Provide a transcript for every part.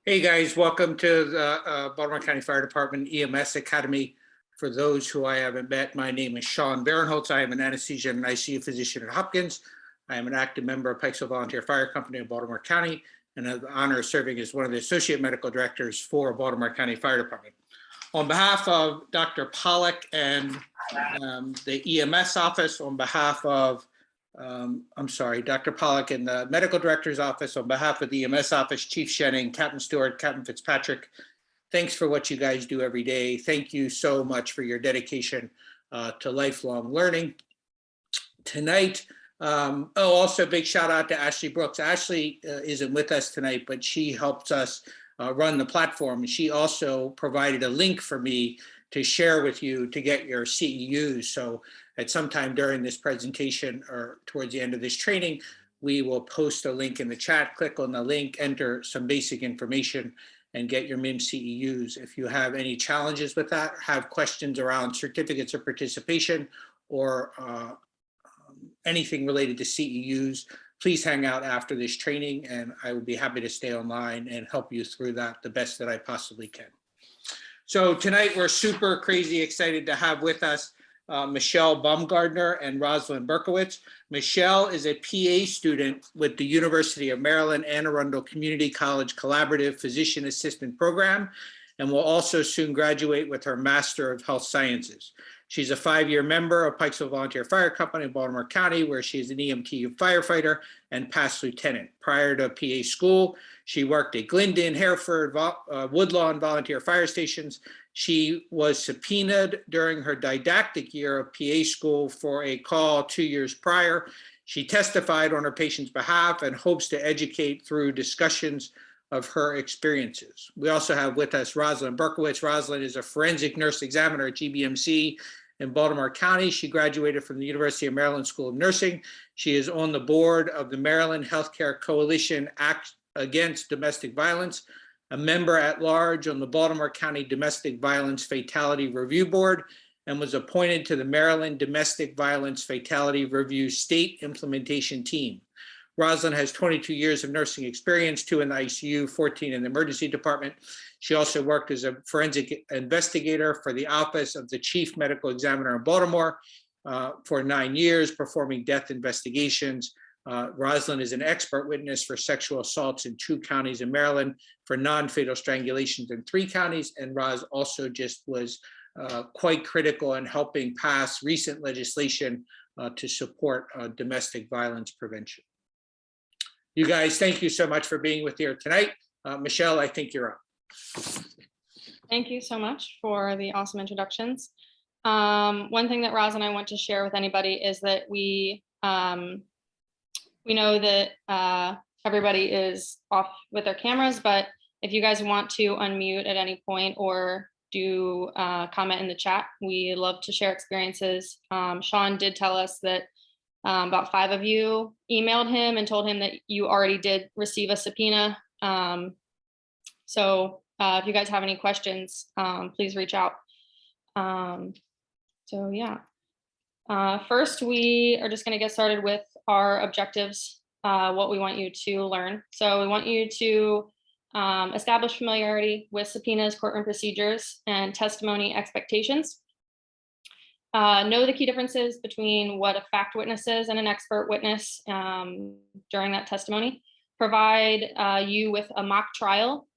Hey guys, welcome to the Baltimore County Fire Department EMS Academy. For those who I haven't met, my name is Sean Barinholtz. I am an anesthesia and ICU physician at Hopkins. I am an active member of Pikesville Volunteer Fire Company of Baltimore County and have the honor of serving as one of the associate medical directors for Baltimore County Fire Department. On behalf of Dr. Pollack and the EMS office, on behalf of Dr. Pollack in the medical director's office, on behalf of the EMS office, Chief Shenning, Captain Stewart, Captain Fitzpatrick, thanks for what you guys do every day. Thank you so much for your dedication to lifelong learning. Tonight, also a big shout out to Ashley Brooks. Ashley isn't with us tonight, but she helps us run the platform. She also provided a link for me to share with you to get your CEUs. So at some time during this presentation or towards the end of this training, we will post a link in the chat. Click on the link, enter some basic information, and get your MIM CEUs. If you have any challenges with that, have questions around certificates of participation or anything related to CEUs, please hang out after this training, and I would be happy to stay online and help you through that the best that I possibly can. So tonight we're super crazy excited to have with us Michelle Baumgardner and Rosalyn Berkowitz. Michelle is a PA student with the University of Maryland Anne Arundel Community College Collaborative Physician Assistant Program and will also soon graduate with her Master of Health Sciences. She's a 5-year member of Pikesville Volunteer Fire Company in Baltimore County, where she is an EMT firefighter and past lieutenant. Prior to PA school, she worked at Glendon, Hereford, Woodlawn volunteer fire stations. She was subpoenaed during her didactic year of PA school for a call 2 years prior. She testified on her patient's behalf and hopes to educate through discussions of her experiences. We also have with us Rosalyn Berkowitz. Rosalyn is a forensic nurse examiner at GBMC in Baltimore County. She graduated from the University of Maryland School of Nursing. She is on the board of the Maryland Healthcare Coalition Act Against Domestic Violence, a member at large on the Baltimore County Domestic Violence Fatality Review Board, and was appointed to the Maryland Domestic Violence Fatality Review State Implementation Team. Rosalyn has 22 years of nursing experience, 2 in the ICU, 14 in the emergency department. She also worked as a forensic investigator for the Office of the Chief Medical Examiner in Baltimore for 9 years, performing death investigations. Rosalyn is an expert witness for sexual assaults in 2 counties in Maryland, for non-fatal strangulations in 3 counties, and Roz also just was quite critical in helping pass recent legislation to support domestic violence prevention. You guys, thank you so much for being with here tonight. Michelle, I think you're up. Thank you so much for the awesome introductions. One thing that Roz and I want to share with anybody is that we know that everybody is off with their cameras, but if you guys want to unmute at any point or do comment in the chat, we love to share experiences. Sean did tell us that about 5 of you emailed him and told him that you already did receive a subpoena. So if you guys have any questions, please reach out. So yeah, first we are just going to get started with our objectives, what we want you to learn. So we want you to establish familiarity with subpoenas, courtroom procedures, and testimony expectations. Know the key differences between what a fact witness is and an expert witness during that testimony. Provide you with a mock trial,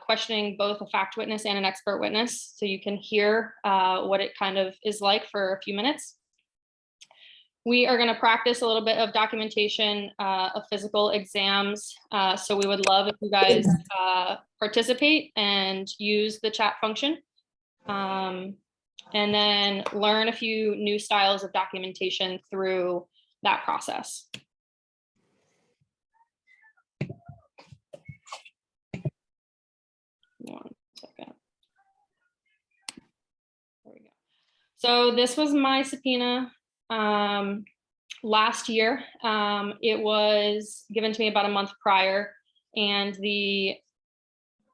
questioning both a fact witness and an expert witness, so you can hear what it kind of is like for a few minutes. We are going to practice a little bit of documentation of physical exams, so we would love if you guys participate and use the chat function. And then learn a few new styles of documentation through that process. One second. There we go. So this was my subpoena last year. It was given to me about a month prior, and the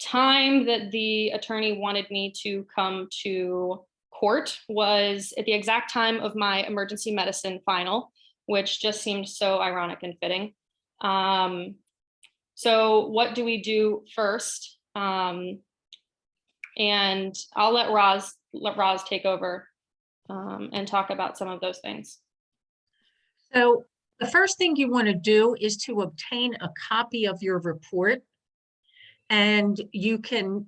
time that the attorney wanted me to come to court was at the exact time of my emergency medicine final, which just seemed so ironic and fitting. So what do we do first? And I'll let Roz take over and talk about some of those things. So the first thing you want to do is to obtain a copy of your report. And you can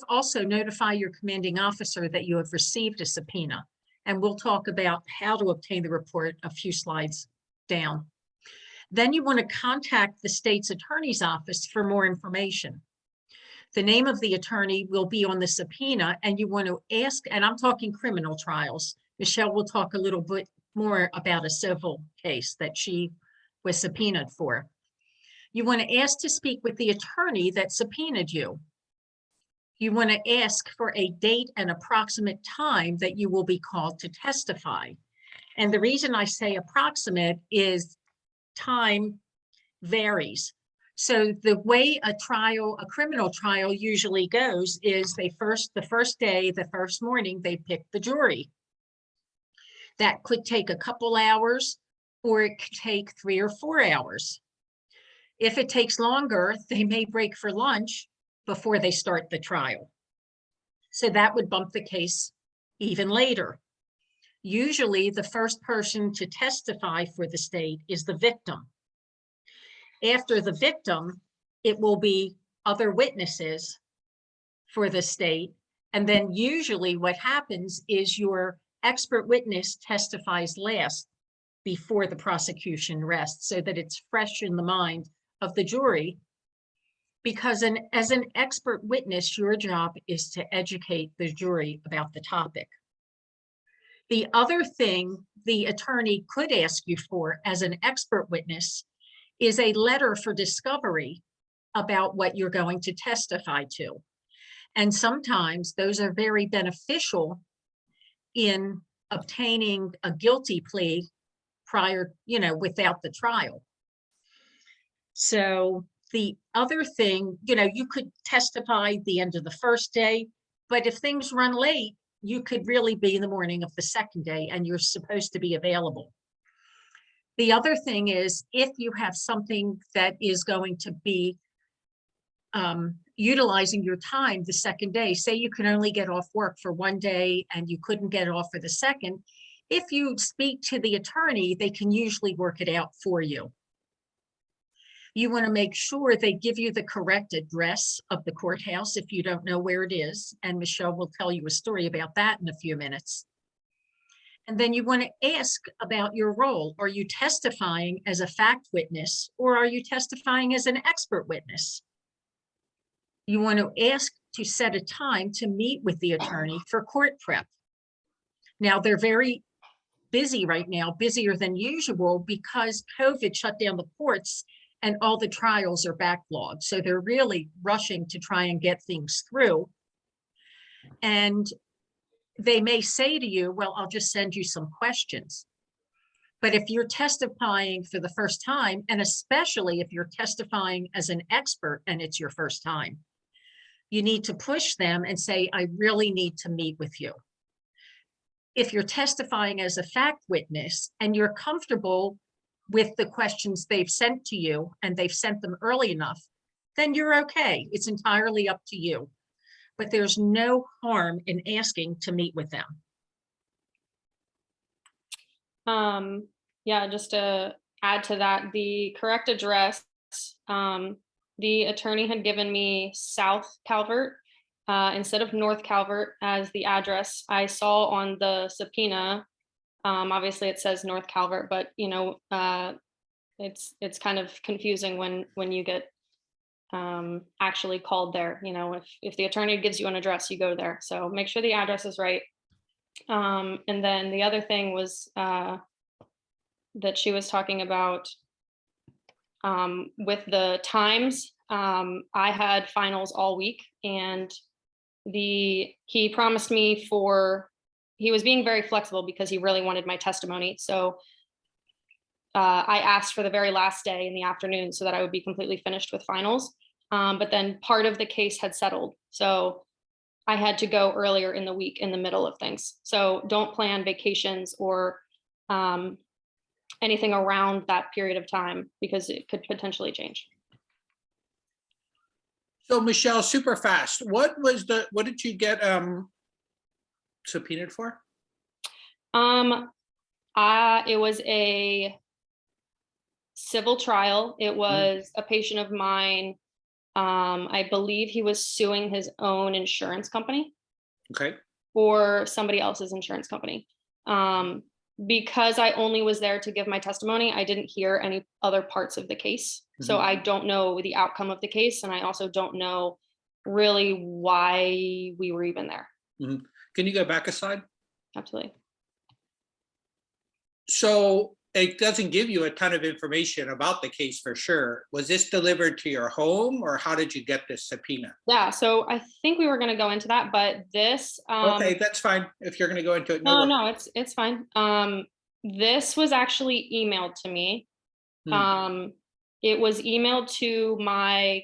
also notify your commanding officer that you have received a subpoena. And we'll talk about how to obtain the report a few slides down. Then you want to contact the state's attorney's office for more information. The name of the attorney will be on the subpoena, and you want to ask, and I'm talking criminal trials. Michelle will talk a little bit more about a civil case that she was subpoenaed for. You want to ask to speak with the attorney that subpoenaed you. You want to ask for a date and approximate time that you will be called to testify. And the reason I say approximate is time varies. So the way a criminal trial usually goes is the first morning, they pick the jury. That could take a couple hours, or it could take 3 or 4 hours. If it takes longer, they may break for lunch before they start the trial. So that would bump the case even later. Usually the first person to testify for the state is the victim. After the victim, it will be other witnesses for the state. And then usually what happens is your expert witness testifies last before the prosecution rests, so that it's fresh in the mind of the jury. Because as an expert witness, your job is to educate the jury about the topic. The other thing the attorney could ask you for as an expert witness is a letter for discovery about what you're going to testify to. And sometimes those are very beneficial in obtaining a guilty plea prior, without the trial. So the other thing, you could testify at the end of the first day, but if things run late, you could really be in the morning of the second day, and you're supposed to be available. The other thing is, if you have something that is going to be utilizing your time the second day, say you can only get off work for one day and you couldn't get off for the second, if you speak to the attorney, they can usually work it out for you. You want to make sure they give you the correct address of the courthouse if you don't know where it is. And Michelle will tell you a story about that in a few minutes. And then you want to ask about your role. Are you testifying as a fact witness, or are you testifying as an expert witness? You want to ask to set a time to meet with the attorney for court prep. Now, they're very busy right now, busier than usual, because COVID shut down the courts and all the trials are backlogged. So they're really rushing to try and get things through. And they may say to you, well, I'll just send you some questions. But if you're testifying for the first time, and especially if you're testifying as an expert and it's your first time, you need to push them and say, I really need to meet with you. If you're testifying as a fact witness and you're comfortable with the questions they've sent to you and they've sent them early enough, then you're okay. It's entirely up to you. But there's no harm in asking to meet with them. Yeah, just to add to that, the correct address, the attorney had given me South Calvert instead of North Calvert as the address. I saw on the subpoena, obviously it says North Calvert, but it's kind of confusing when you get actually called there. If the attorney gives you an address, you go there. So make sure the address is right. And then the other thing was that she was talking about with the times. I had finals all week, and he promised me he was being very flexible because he really wanted my testimony. So I asked for the very last day in the afternoon so that I would be completely finished with finals. But then part of the case had settled. So I had to go earlier in the week in the middle of things. So don't plan vacations or anything around that period of time, because it could potentially change. So Michelle, super fast, what did you get subpoenaed for? It was a civil trial. It was a patient of mine. I believe he was suing his own insurance company Okay, or somebody else's insurance company. Because I only was there to give my testimony, I didn't hear any other parts of the case. So I don't know the outcome of the case, and I also don't know really why we were even there. can you go back a slide? Absolutely. So it doesn't give you a ton of information about the case for sure. Was this delivered to your home, or how did you get this subpoena? Yeah, so I think we were going to go into that, but this Okay, that's fine if you're going to go into it. no, it's fine. This was actually emailed to me. It was emailed to my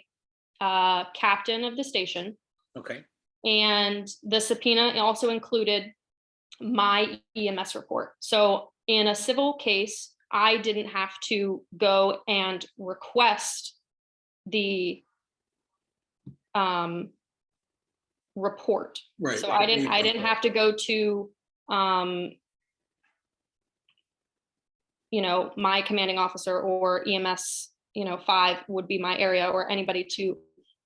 captain of the station, Okay, and the subpoena also included my EMS report. So in a civil case, I didn't have to go and request the report. right. So I didn't have to go to my commanding officer or EMS, 5 would be my area, or anybody to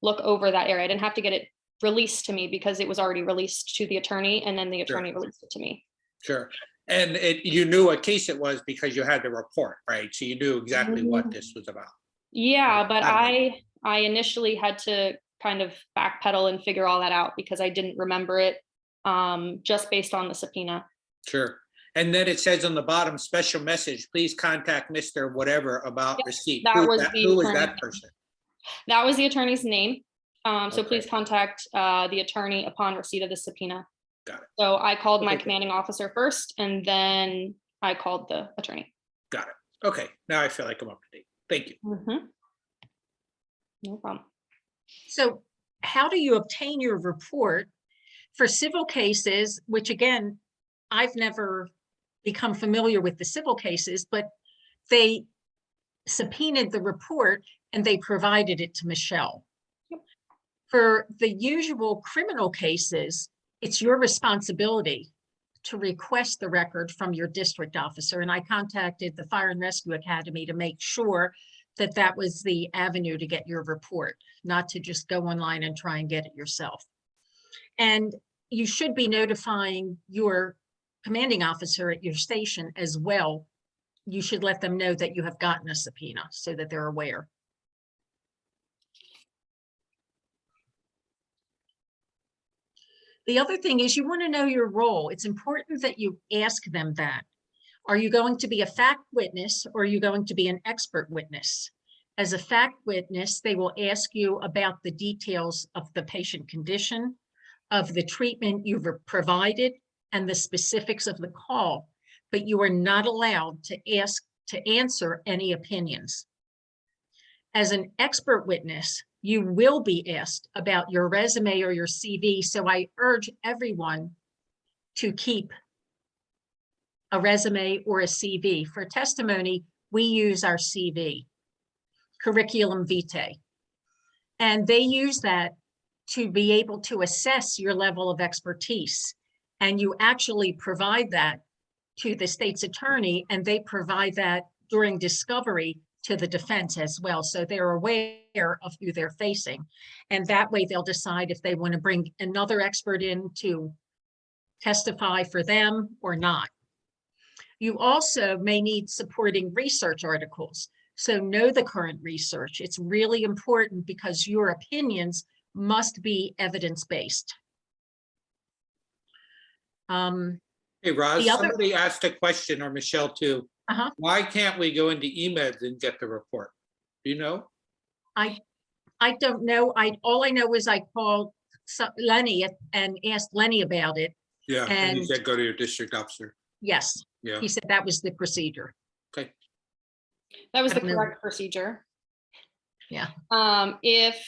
look over that area. I didn't have to get it released to me because it was already released to the attorney, and then the attorney released it to me. Sure. And you knew what case it was because you had the report, right? So you knew exactly what this was about. Yeah, but I initially had to kind of backpedal and figure all that out because I didn't remember it just based on the subpoena. Sure. And then it says on the bottom, special message, please contact Mr. Whatever about receipt. Who was that person? That was the attorney's name. So Okay. please contact the attorney upon receipt of the subpoena. Got it. So I called my Okay. commanding officer first, and then I called the attorney. Got it. Okay. Now I feel like I'm up to date. Thank you. No problem. So how do you obtain your report for civil cases, which again, I've never become familiar with the civil cases, but they subpoenaed the report and they provided it to Michelle. Yep. For the usual criminal cases, it's your responsibility to request the record from your district officer. And I contacted the Fire and Rescue Academy to make sure that that was the avenue to get your report, not to just go online and try and get it yourself. And you should be notifying your commanding officer at your station as well. You should let them know that you have gotten a subpoena so that they're aware. The other thing is you want to know your role. It's important that you ask them that. Are you going to be a fact witness, or are you going to be an expert witness? As a fact witness, they will ask you about the details of the patient condition, of the treatment you've provided, and the specifics of the call, but you are not allowed to answer any opinions. As an expert witness, you will be asked about your resume or your CV, so I urge everyone to keep a resume or a CV. For testimony, we use our CV, curriculum vitae, and they use that to be able to assess your level of expertise. And you actually provide that to the state's attorney, and they provide that during discovery to the defense as well. So they're aware of who they're facing. And that way they'll decide if they want to bring another expert in to testify for them or not. You also may need supporting research articles. So know the current research. It's really important because your opinions must be evidence-based. Hey, Roz, somebody asked a question, or Michelle too. Why can't we go into eMeds and get the report? Do you know? I don't know. All I know is I called Lenny and asked Lenny about it. Yeah, and he said go to your district officer. Yes. Yeah. He said that was the procedure. Okay. That was the correct procedure. Yeah. If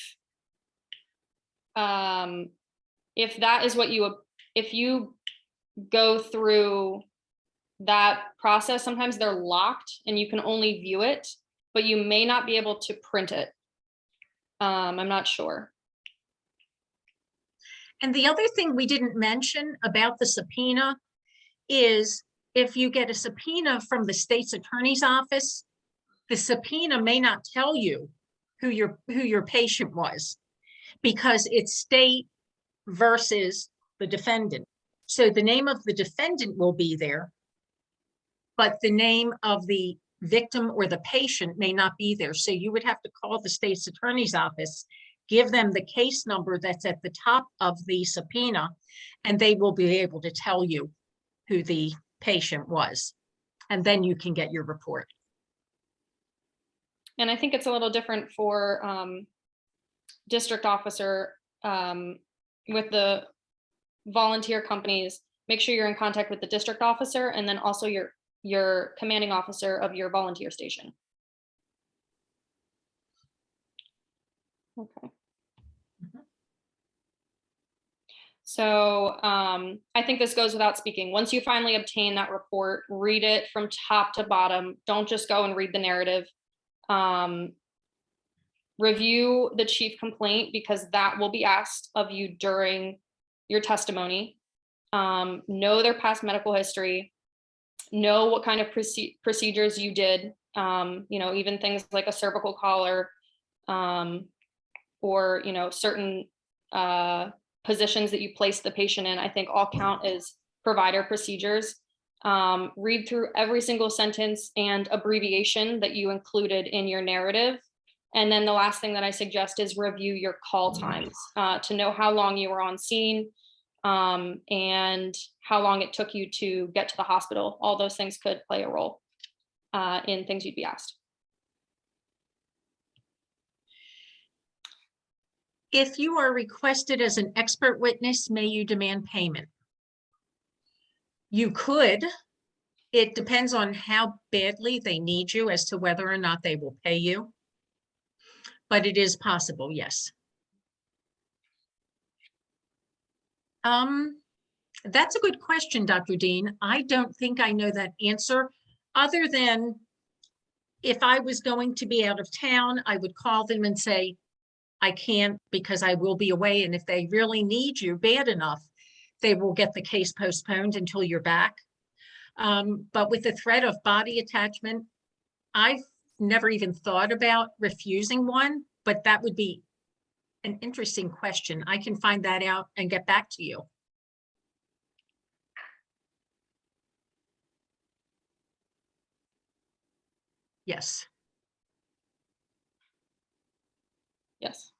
that is what if you go through that process, sometimes they're locked and you can only view it, but you may not be able to print it. I'm not sure. And the other thing we didn't mention about the subpoena is if you get a subpoena from the state's attorney's office, the subpoena may not tell you who your patient was, because it's state versus the defendant. So the name of the defendant will be there, but the name of the victim or the patient may not be there. So you would have to call the state's attorney's office, give them the case number that's at the top of the subpoena, and they will be able to tell you who the patient was. And then you can get your report. And I think it's a little different for district officer with the volunteer companies. Make sure you're in contact with the district officer and then also your commanding officer of your volunteer station. Okay. So I think this goes without speaking. Once you finally obtain that report, read it from top to bottom. Don't just go and read the narrative. Review the chief complaint, because that will be asked of you during your testimony. Know their past medical history. Know what kind of procedures you did. Even things like a cervical collar, or certain positions that you place the patient in, I think all count as provider procedures. Read through every single sentence and abbreviation that you included in your narrative. And then the last thing that I suggest is review your call times to know how long you were on scene and how long it took you to get to the hospital. All those things could play a role in things you'd be asked. If you are requested as an expert witness, may you demand payment? You could. It depends on how badly they need you as to whether or not they will pay you. But it is possible, yes. That's a good question, Dr. Dean. I don't think I know that answer, other than if I was going to be out of town, I would call them and say, I can't because I will be away. And if they really need you bad enough, they will get the case postponed until you're back. But with the threat of body attachment, I've never even thought about refusing one, but that would be an interesting question. I can find that out and get back to you. Yes. Yes.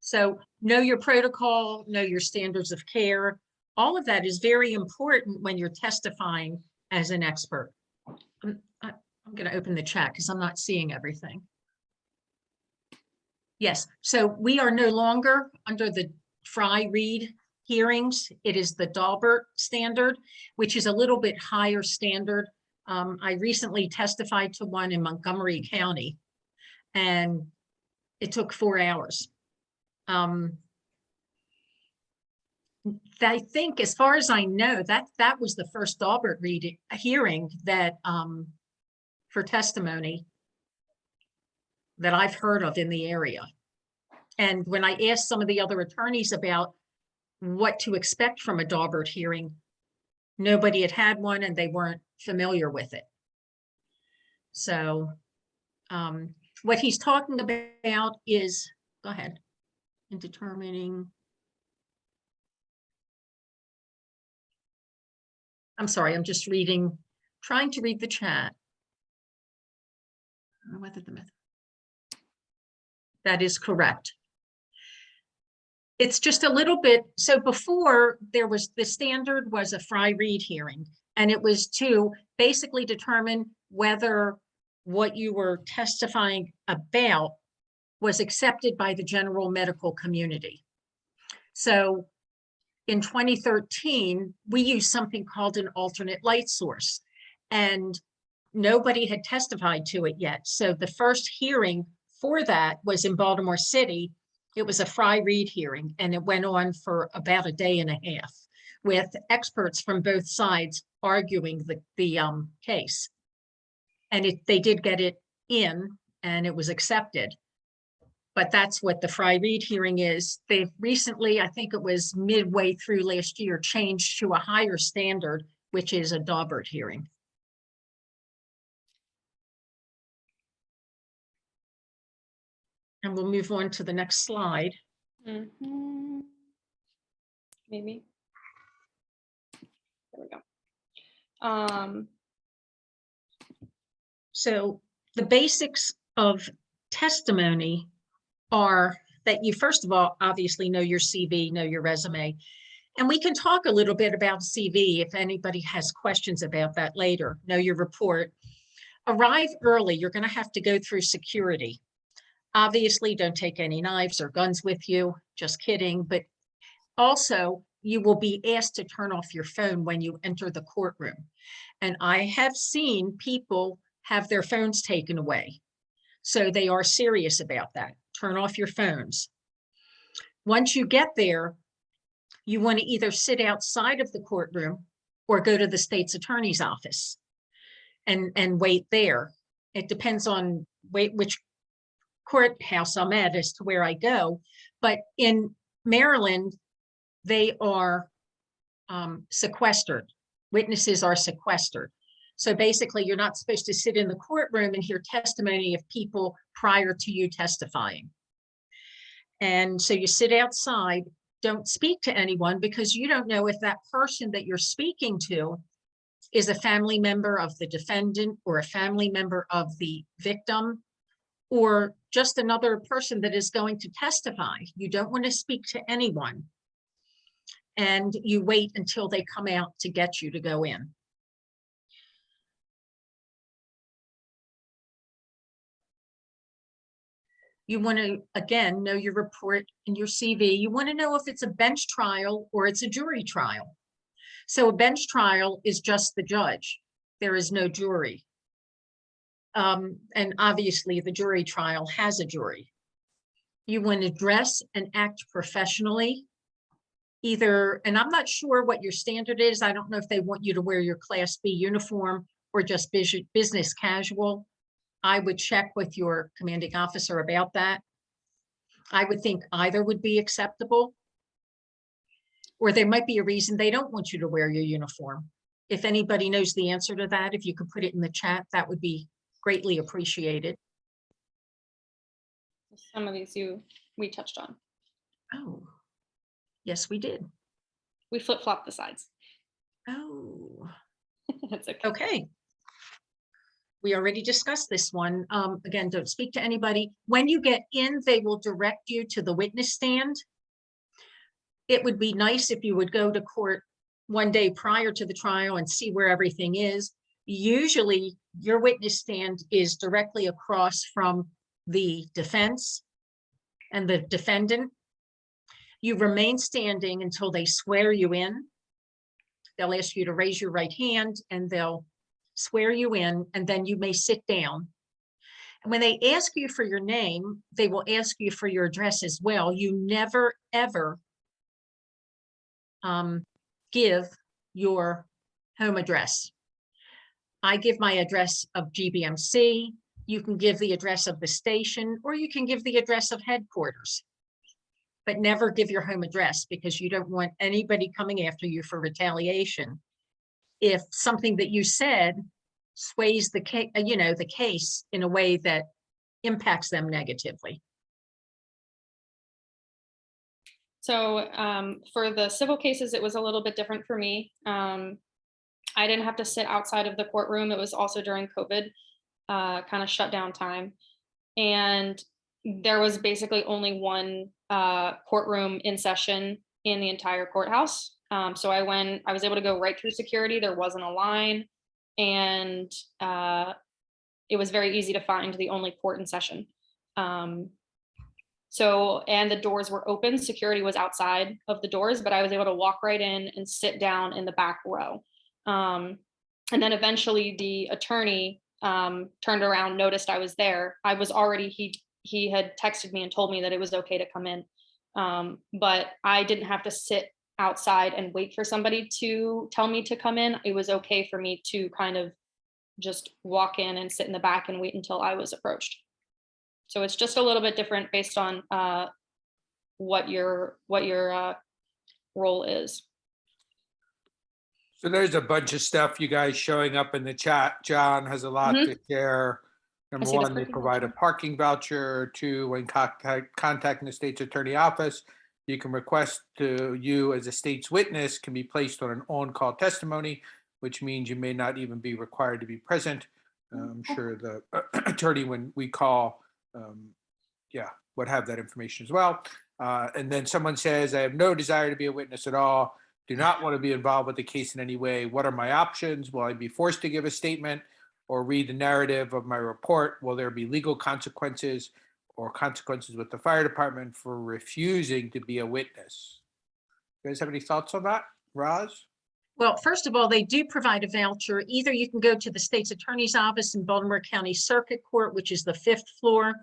So know your protocol, know your standards of care. All of that is very important when you're testifying as an expert. I'm going to open the chat because I'm not seeing everything. Yes, so we are no longer under the Fry-Reed hearings. It is the Daubert standard, which is a little bit higher standard. I recently testified to one in Montgomery County, and it took 4 hours. I think, as far as I know, that was the first Daubert hearing that for testimony that I've heard of in the area. And when I asked some of the other attorneys about what to expect from a Daubert hearing, nobody had had one and they weren't familiar with it. So what he's talking about is, go ahead, in determining, I'm sorry, I'm just reading, trying to read the chat. That is correct. It's just a little bit, so before there was, the standard was a Fry-Reed hearing, and it was to basically determine whether what you were testifying about was accepted by the general medical community. So in 2013, we used something called an alternate light source, and nobody had testified to it yet. So the first hearing for that was in Baltimore City. It was a Fry-Reed hearing, and it went on for about a day and a half with experts from both sides arguing the case. And they did get it in, and it was accepted. But that's what the Fry Reed hearing is. They've recently, I think it was midway through last year, changed to a higher standard, which is a Daubert hearing. And we'll move on to the next slide. Mhm. Maybe. There we go. So the basics of testimony are that you, first of all, obviously know your CV, know your resume. And we can talk a little bit about CV if anybody has questions about that later. Know your report. Arrive early. You're going to have to go through security. Obviously, don't take any knives or guns with you. Just kidding. But also, you will be asked to turn off your phone when you enter the courtroom. And I have seen people have their phones taken away. So they are serious about that. Turn off your phones. Once you get there, you want to either sit outside of the courtroom or go to the state's attorney's office and wait there. It depends on which courthouse I'm at as to where I go. But in Maryland, they are sequestered. Witnesses are sequestered. So basically, you're not supposed to sit in the courtroom and hear testimony of people prior to you testifying. And so you sit outside, don't speak to anyone because you don't know if that person that you're speaking to is a family member of the defendant or a family member of the victim or just another person that is going to testify. You don't want to speak to anyone. And you wait until they come out to get you to go in. You want to, again, know your report and your CV. You want to know if it's a bench trial or it's a jury trial. So a bench trial is just the judge. There is no jury. And obviously the jury trial has a jury. You want to dress and act professionally. Either, and I'm not sure what your standard is. I don't know if they want you to wear your Class B uniform or just business casual. I would check with your commanding officer about that. I would think either would be acceptable. Or there might be a reason they don't want you to wear your uniform. If anybody knows the answer to that, if you could put it in the chat, that would be greatly appreciated. Some of these we touched on. Oh, yes, we did. We flip-flop the sides. Oh, That's okay. okay. We already discussed this one. Again, don't speak to anybody. When you get in, they will direct you to the witness stand. It would be nice if you would go to court one day prior to the trial and see where everything is. Usually your witness stand is directly across from the defense and the defendant. You remain standing until they swear you in. They'll ask you to raise your right hand and they'll swear you in, and then you may sit down. And when they ask you for your name, they will ask you for your address as well. You never, ever give your home address. I give my address of GBMC. You can give the address of the station, or you can give the address of headquarters. But never give your home address because you don't want anybody coming after you for retaliation. If something that you said sways the case, the case in a way that impacts them negatively. So for the civil cases, it was a little bit different for me. I didn't have to sit outside of the courtroom. It was also during COVID kind of shutdown time. And there was basically only one courtroom in session in the entire courthouse. So I was able to go right through security. There wasn't a line, and it was very easy to find the only court in session. And the doors were open. Security was outside of the doors, but I was able to walk right in and sit down in the back row. And then eventually the attorney turned around, noticed I was there. I was already, he had texted me and told me that it was okay to come in. But I didn't have to sit outside and wait for somebody to tell me to come in. It was okay for me to kind of just walk in and sit in the back and wait until I was approached. So it's just a little bit different based on what your role is. So there's a bunch of stuff you guys showing up in the chat. John has a lot to share. Number see the one, they parking provide a voucher. parking voucher. Two, when contacting the state's attorney office, you can request to you as a state's witness can be placed on an on-call testimony, which means you may not even be required to be present. I'm sure the attorney, when we call, would have that information as well. And then someone says, I have no desire to be a witness at all. Do not want to be involved with the case in any way. What are my options? Will I be forced to give a statement or read the narrative of my report? Will there be legal consequences or consequences with the fire department for refusing to be a witness? You guys have any thoughts on that? Roz? Well, first of all, they do provide a voucher. Either you can go to the state's attorney's office in Baltimore County Circuit Court, which is the 5th floor,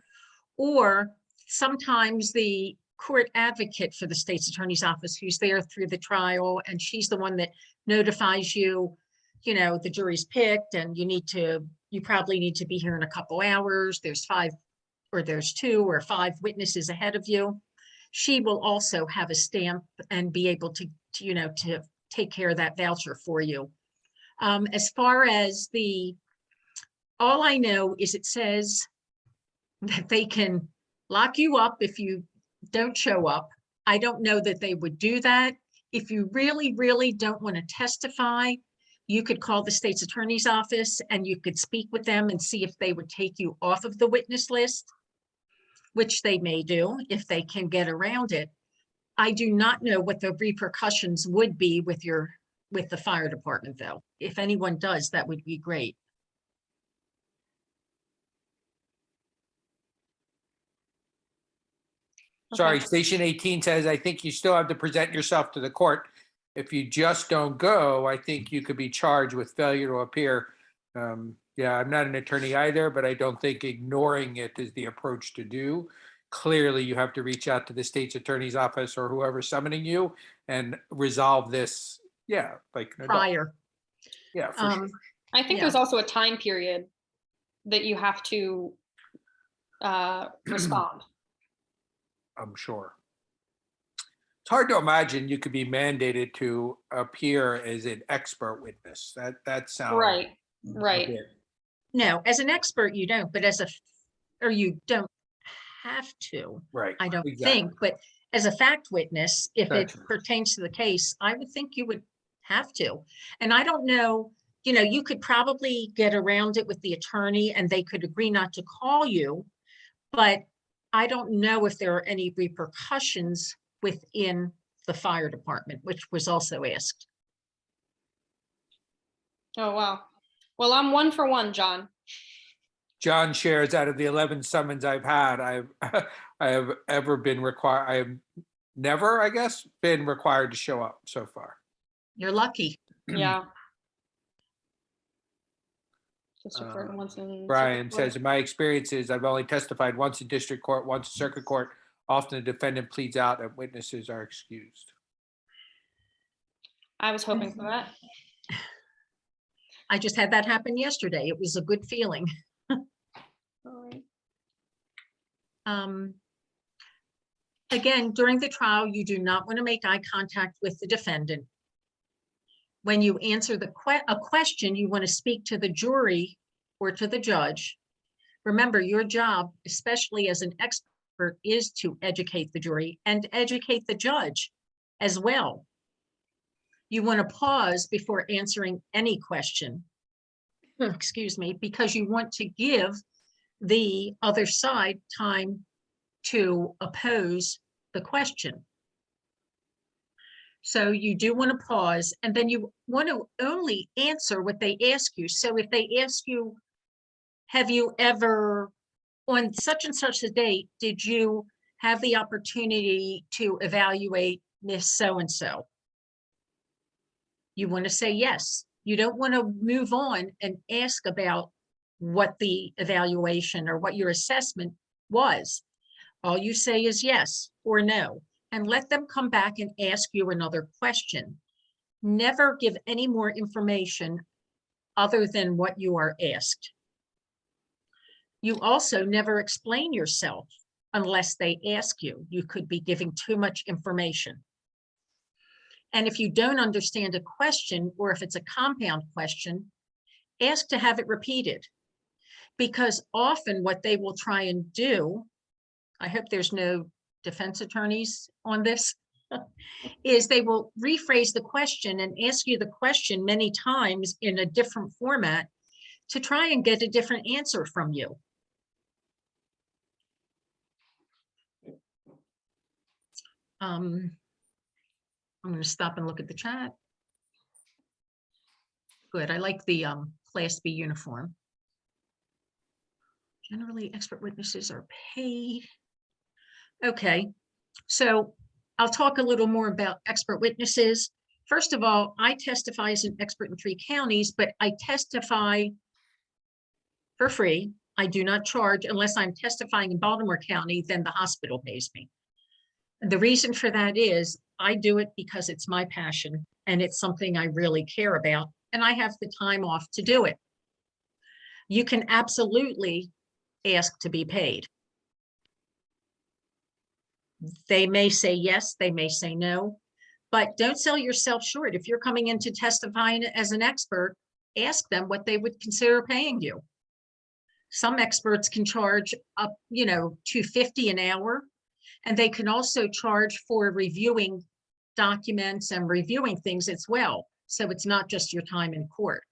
or sometimes the court advocate for the state's attorney's office who's there through the trial, and she's the one that notifies you, you know, the jury's picked and you probably need to be here in a couple hours. There's 2 or 5 witnesses ahead of you. She will also have a stamp and be able to take care of that voucher for you. As far as all I know is it says that they can lock you up if you don't show up. I don't know that they would do that. If you really, really don't want to testify, you could call the state's attorney's office and you could speak with them and see if they would take you off of the witness list, which they may do if they can get around it. I do not know what the repercussions would be with the fire department, though. If anyone does, that would be great. Sorry, Okay. Station 18 says, I think you still have to present yourself to the court. If you just don't go, I think you could be charged with failure to appear. Yeah, I'm not an attorney either, but I don't think ignoring it is the approach to do. Clearly, you have to reach out to the state's attorney's office or whoever's summoning you and resolve this. Yeah, like an adult. Prior. Yeah, for sure. I think there's also a time period that you have to respond. I'm sure. It's hard to imagine you could be mandated to appear as an expert witness. That sounds Right. a bit- No, as an expert, you don't, but you don't have to. right. I don't exactly. think, but as a fact witness, if it Gotcha. pertains to the case, I would think you would have to. And I don't know, you could probably get around it with the attorney and they could agree not to call you, but I don't know if there are any repercussions within the fire department, which was also asked. Oh, wow. Well, I'm 1 for 1, John. John shares, out of the 11 summons I've had, I have ever been required. I have never, I guess, been required to show up so far. You're lucky. Yeah. District court and once in Brian circuit court. says, in my experiences, I've only testified once in district court, once in circuit court. Often the defendant pleads out and witnesses are excused. I was hoping for that. I just had that happen yesterday. It was a good feeling. All right. Again, during the trial, you do not want to make eye contact with the defendant. When you answer a question, you want to speak to the jury or to the judge. Remember, your job, especially as an expert, is to educate the jury and educate the judge as well. You want to pause before answering any question, excuse me, because you want to give the other side time to oppose the question. So you do want to pause, and then you want to only answer what they ask you. So if they ask you, have you ever, on such and such a date, did you have the opportunity to evaluate Miss so-and-so? You want to say yes. You don't want to move on and ask about what the evaluation or what your assessment was. All you say is yes or no, and let them come back and ask you another question. Never give any more information other than what you are asked. You also never explain yourself unless they ask you. You could be giving too much information. And if you don't understand a question, or if it's a compound question, ask to have it repeated. Because often what they will try and do, I hope there's no defense attorneys on this, is they will rephrase the question and ask you the question many times in a different format to try and get a different answer from you. I'm going to stop and look at the chat. Good. I like the Class B uniform. Generally, expert witnesses are paid. Okay, so I'll talk a little more about expert witnesses. First of all, I testify as an expert in 3 counties, but I testify for free. I do not charge unless I'm testifying in Baltimore County, then the hospital pays me. And the reason for that is I do it because it's my passion and it's something I really care about, and I have the time off to do it. You can absolutely ask to be paid. They may say yes, they may say no, but don't sell yourself short. If you're coming in to testify as an expert, ask them what they would consider paying you. Some experts can charge up, $250 an hour, and they can also charge for reviewing documents and reviewing things as well. So it's not just your time in court.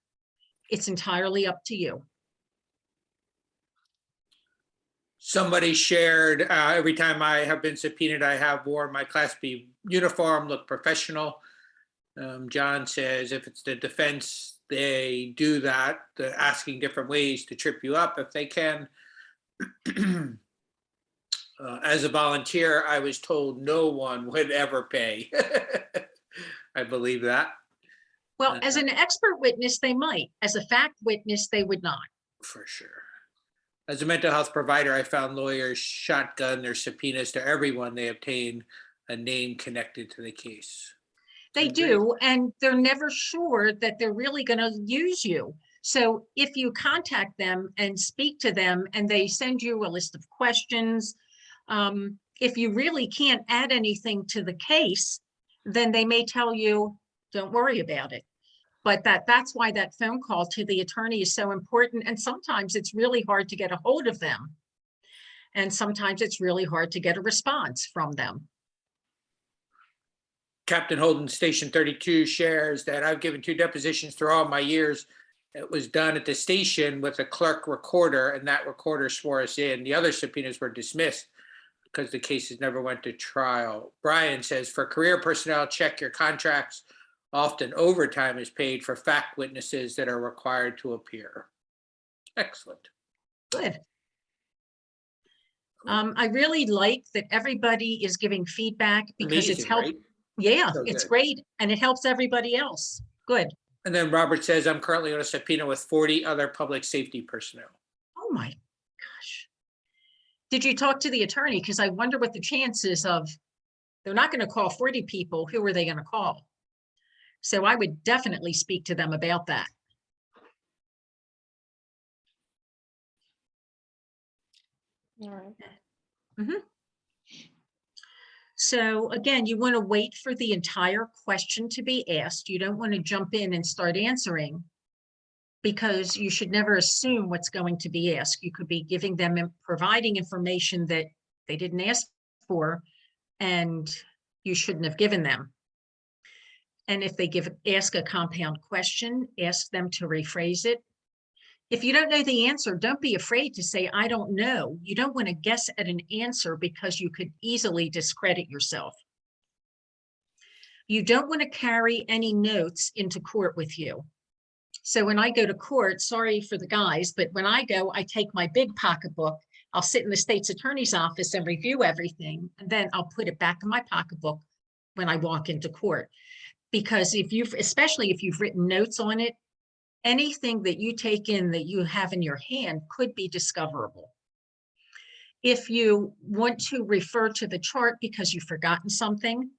It's entirely up to you. Somebody shared, every time I have been subpoenaed, I have worn my Class B uniform, look professional. John says if it's the defense, they do that, they're asking different ways to trip you up if they can. As a volunteer, I was told no one would ever pay. I believe that. Well, as an expert witness, they might. As a fact witness, they would not. For sure. As a mental health provider, I found lawyers shotgun their subpoenas to everyone they obtain a name connected to the case. They do, and they're never sure that they're really going to use you. So if you contact them and speak to them and they send you a list of questions, if you really can't add anything to the case, then they may tell you, don't worry about it. But that's why that phone call to the attorney is so important. And sometimes it's really hard to get a hold of them. And sometimes it's really hard to get a response from them. Captain Holden, Station 32, shares that I've given 2 depositions through all my years. It was done at the station with a clerk recorder, and that recorder swore us in. The other subpoenas were dismissed because the cases never went to trial. Brian says, for career personnel, check your contracts. Often overtime is paid for fact witnesses that are required to appear. Excellent. Good. I really like that everybody is giving feedback because it's helped. Right? Yeah, So it's good. great. And it helps everybody else. Good. And then Robert says, I'm currently on a subpoena with 40 other public safety personnel. Oh my gosh. Did you talk to the attorney? Because I wonder what the chances of, they're not going to call 40 people. Who are they going to call? So I would definitely speak to them about that. All right. Mm-hmm. So again, you want to wait for the entire question to be asked. You don't want to jump in and start answering, because you should never assume what's going to be asked. You could be giving them and providing information that they didn't ask for, and you shouldn't have given them. And if they ask a compound question, ask them to rephrase it. If you don't know the answer, don't be afraid to say, I don't know. You don't want to guess at an answer because you could easily discredit yourself. You don't want to carry any notes into court with you. So when I go to court, sorry for the guys, but when I go, I take my big pocketbook. I'll sit in the state's attorney's office and review everything. And then I'll put it back in my pocketbook when I walk into court. Because especially if you've written notes on it, anything that you take in that you have in your hand could be discoverable. If you want to refer to the chart because you've forgotten something,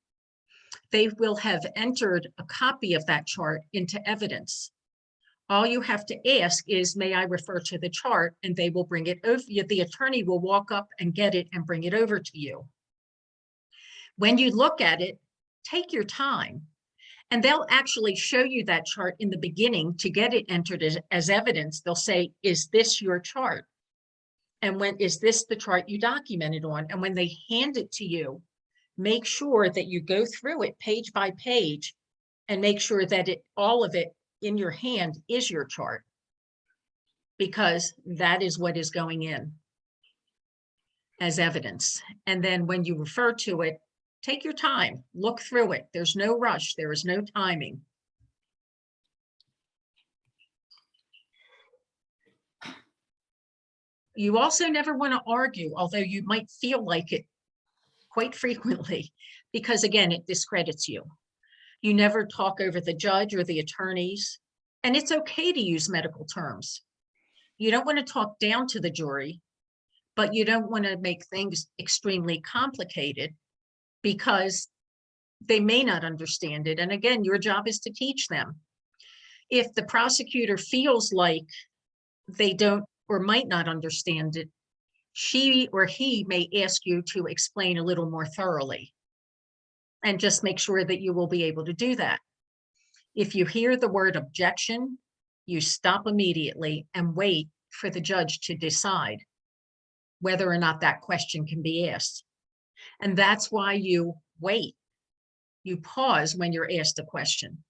they will have entered a copy of that chart into evidence. All you have to ask is, may I refer to the chart? And they will bring it over. The attorney will walk up and get it and bring it over to you. When you look at it, take your time. And they'll actually show you that chart in the beginning to get it entered as evidence. They'll say, is this your chart? And when is this the chart you documented on? And when they hand it to you, make sure that you go through it page by page and make sure that all of it in your hand is your chart, because that is what is going in as evidence. And then when you refer to it, take your time, look through it. There's no rush. There is no timing. You also never want to argue, although you might feel like it quite frequently, because again, it discredits you. You never talk over the judge or the attorneys, and it's okay to use medical terms. You don't want to talk down to the jury, but you don't want to make things extremely complicated because they may not understand it. And again, your job is to teach them. If the prosecutor feels like they don't or might not understand it, she or he may ask you to explain a little more thoroughly, and just make sure that you will be able to do that. If you hear the word objection, you stop immediately and wait for the judge to decide whether or not that question can be asked. And that's why you wait. You pause when you're asked a question.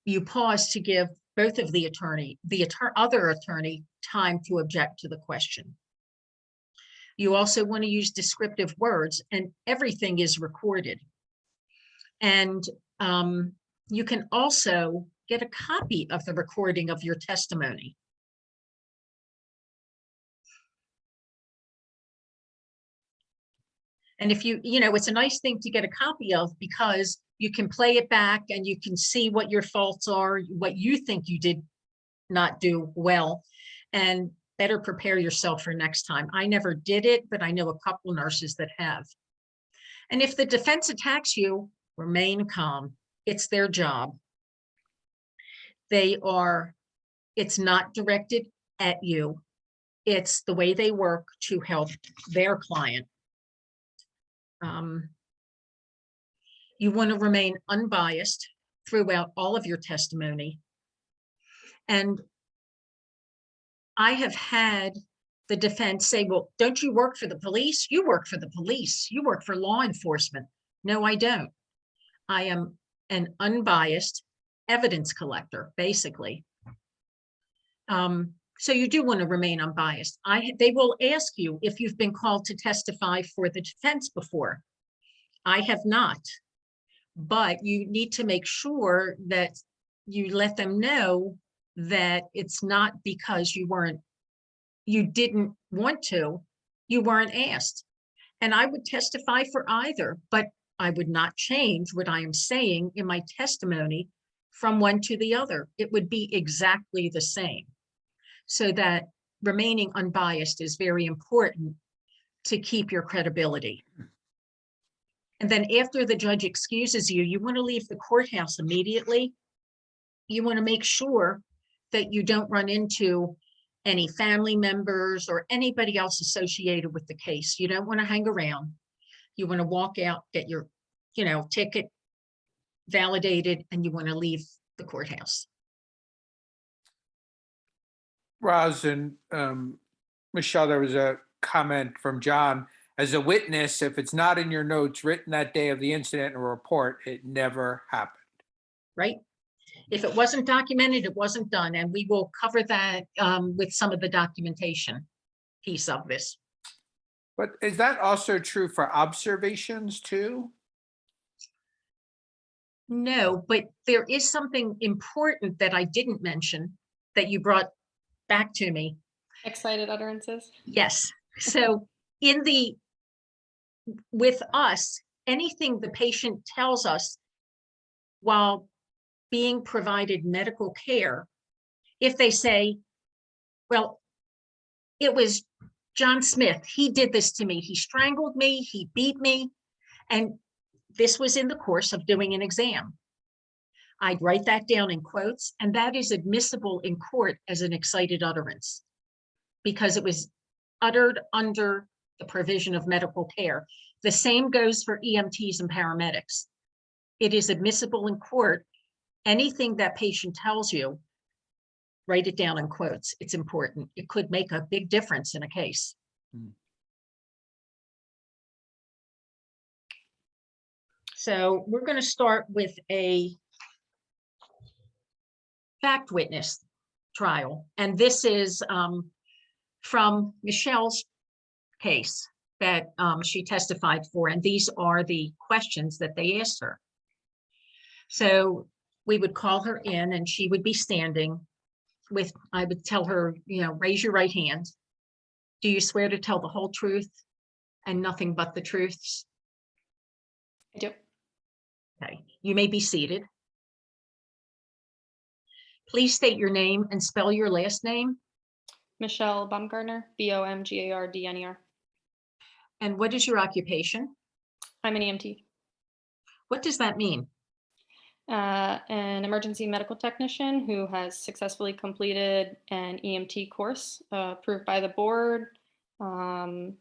You pause to give both of the other attorney time to object to the question. You also want to use descriptive words, and everything is recorded. And you can also get a copy of the recording of your testimony. And if it's a nice thing to get a copy of, because you can play it back and you can see what your faults are, what you think you did not do well, and better prepare yourself for next time. I never did it, but I know a couple nurses that have. And if the defense attacks you, remain calm. It's their job. It's not directed at you. It's the way they work to help their client. You want to remain unbiased throughout all of your testimony. And I have had the defense say, well, don't you work for the police? You work for the police. You work for law enforcement. No, I don't. I am an unbiased evidence collector, basically. So you do want to remain unbiased. They will ask you if you've been called to testify for the defense before. I have not, but you need to make sure that you let them know that it's not because you didn't want to, you weren't asked. And I would testify for either, but I would not change what I am saying in my testimony from one to the other. It would be exactly the same. So that remaining unbiased is very important to keep your credibility. And then after the judge excuses you, you want to leave the courthouse immediately. You want to make sure that you don't run into any family members or anybody else associated with the case. You don't want to hang around. You want to walk out, get your, ticket validated, and you want to leave the courthouse. Roz and Michelle, there was a comment from John. As a witness, if it's not in your notes written that day of the incident or report, it never happened. Right? If it wasn't documented, it wasn't done. And we will cover that with some of the documentation piece of this. But is that also true for observations too? No, but there is something important that I didn't mention that you brought back to me. Excited utterances. Yes. So with us, anything the patient tells us while being provided medical care, if they say, well, it was John Smith, he did this to me, he strangled me, he beat me, and this was in the course of doing an exam. I'd write that down in quotes, and that is admissible in court as an excited utterance because it was uttered under the provision of medical care. The same goes for EMTs and paramedics. It is admissible in court. Anything that patient tells you, write it down in quotes. It's important. It could make a big difference in a case. So we're going to start with a fact witness trial. And this is from Michelle's case that she testified for. And these are the questions that they asked her. So we would call her in and she would be standing with, I would tell her, raise your right hand. Do you swear to tell the whole truth and nothing but the truths? I do. Okay, you may be seated. Please state your name and spell your last name. Michelle Baumgartner, Bomgardner. And what is your occupation? I'm an EMT. What does that mean? An emergency medical technician who has successfully completed an EMT course approved by the board,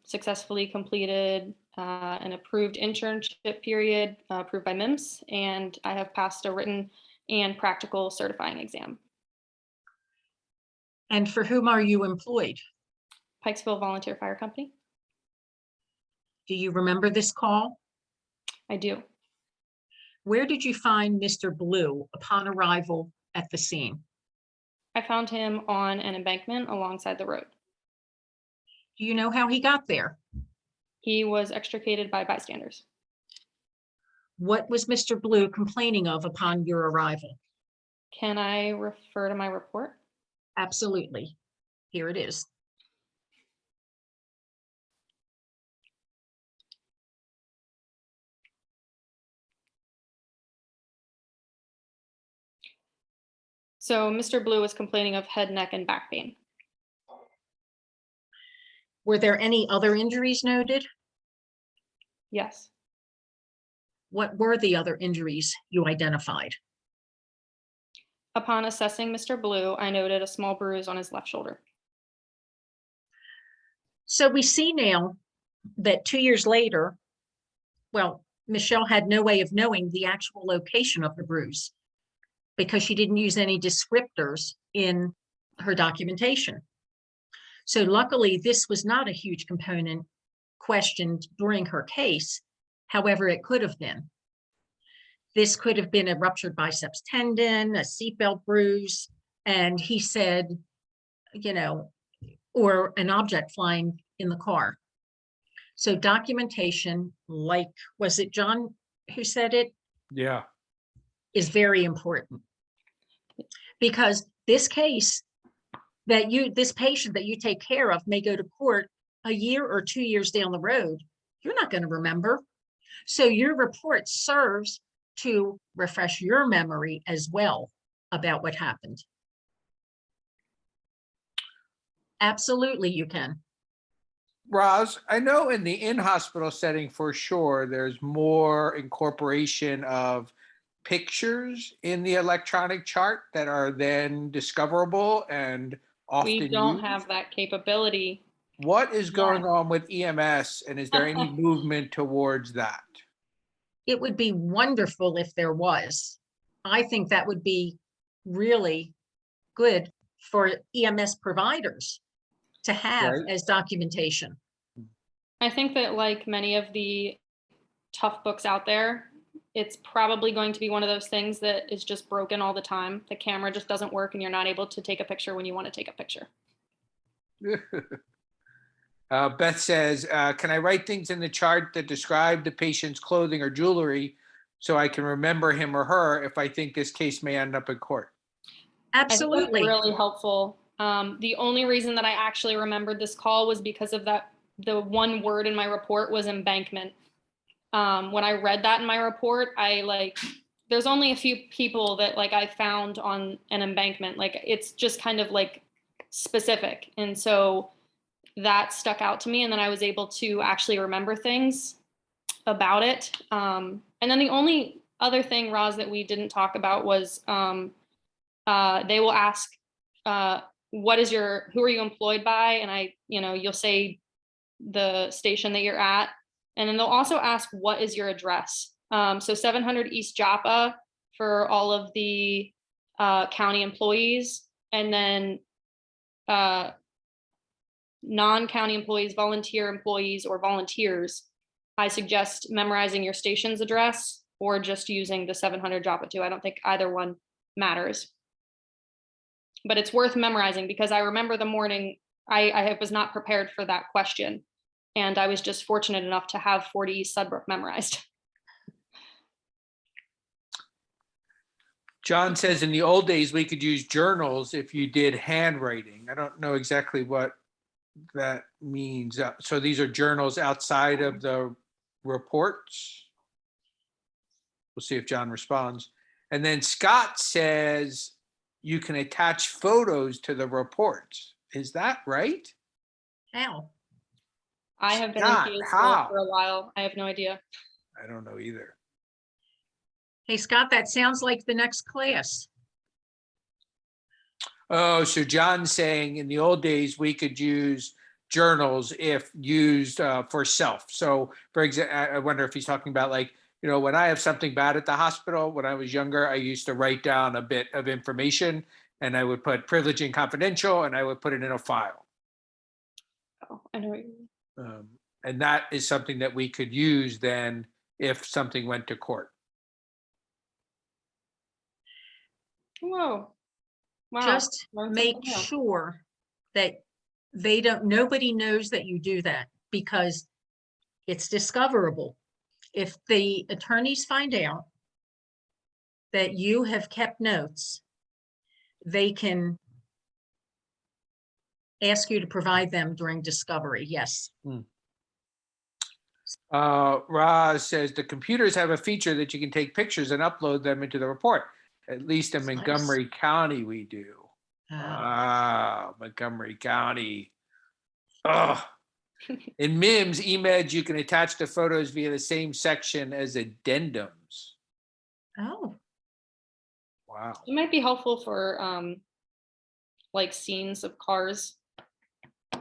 successfully completed an approved internship period approved by MIMS, and I have passed a written and practical certifying exam. And for whom are you employed? Pikesville Volunteer Fire Company. Do you remember this call? I do. Where did you find Mr. Blue upon arrival at the scene? I found him on an embankment alongside the road. Do you know how he got there? He was extricated by bystanders. What was Mr. Blue complaining of upon your arrival? Can I refer to my report? Absolutely. Here it is. So Mr. Blue was complaining of head, neck, and back pain. Were there any other injuries noted? Yes. What were the other injuries you identified? Upon assessing Mr. Blue, I noted a small bruise on his left shoulder. So we see now that 2 years later, well, Michelle had no way of knowing the actual location of the bruise because she didn't use any descriptors in her documentation. So luckily, this was not a huge component questioned during her case. However, it could have been. This could have been a ruptured biceps tendon, a seatbelt bruise, and he said, or an object flying in the car. So documentation, like, was it John who said it? Yeah. Is very important. Because this case this patient that you take care of may go to court a year or 2 years down the road. You're not going to remember. So your report serves to refresh your memory as well about what happened. Absolutely, you can. Roz, I know in the in-hospital setting for sure, there's more incorporation of pictures in the electronic chart that are then discoverable and often We don't used. have that capability. What is going on with EMS, and is there any movement towards that? It would be wonderful if there was. I think that would be really good for EMS providers to have as documentation. I think that like many of the tough books out there, it's probably going to be one of those things that is just broken all the time. The camera just doesn't work and you're not able to take a picture when you want to take a picture. Beth says, can I write things in the chart that describe the patient's clothing or jewelry so I can remember him or her if I think this case may end up in court? Absolutely. Really helpful. The only reason that I actually remembered this call was because of that. The one word in my report was embankment. When I read that in my report, there's only a few people that I found on an embankment. It's just kind of specific. And so that stuck out to me. And then I was able to actually remember things about it. And then the only other thing, Roz, that we didn't talk about was they will ask, who are you employed by? And you'll say the station that you're at. And then they'll also ask, what is your address? So 700 East Joppa for all of the county employees, and then non-county employees, volunteer employees, or volunteers, I suggest memorizing your station's address or just using the 700 Joppa 2. I don't think either one matters. But it's worth memorizing, because I remember the morning I was not prepared for that question. And I was just fortunate enough to have 40 East Sudbrook memorized. John says in the old days, we could use journals if you did handwriting. I don't know exactly what that means. So these are journals outside of the reports. We'll see if John responds. And then Scott says you can attach photos to the reports. Is that right? How? I have been Scott, in PA how? school for a while. I have no idea. I don't know either. Hey, Scott, that sounds like the next class. Oh, so John's saying in the old days, we could use journals if used for self. So for example, I wonder if he's talking about, like, when I have something bad at the hospital, when I was younger, I used to write down a bit of information and I would put privilege and confidential and I would put it in a file. Oh, I know what you mean. And that is something that we could use then if something went to court. Whoa. Wow. Just Learned make something new. sure that nobody knows that you do that, because it's discoverable. If the attorneys find out that you have kept notes, they can ask you to provide them during discovery. Yes. Roz says the computers have a feature that you can take pictures and upload them into the report. At least in That's Montgomery County, we do. Ah. Montgomery County. Oh. In MIMS, eMeds, you can attach the photos via the same section as addendums. Oh, Wow. It might be helpful for like scenes of cars. I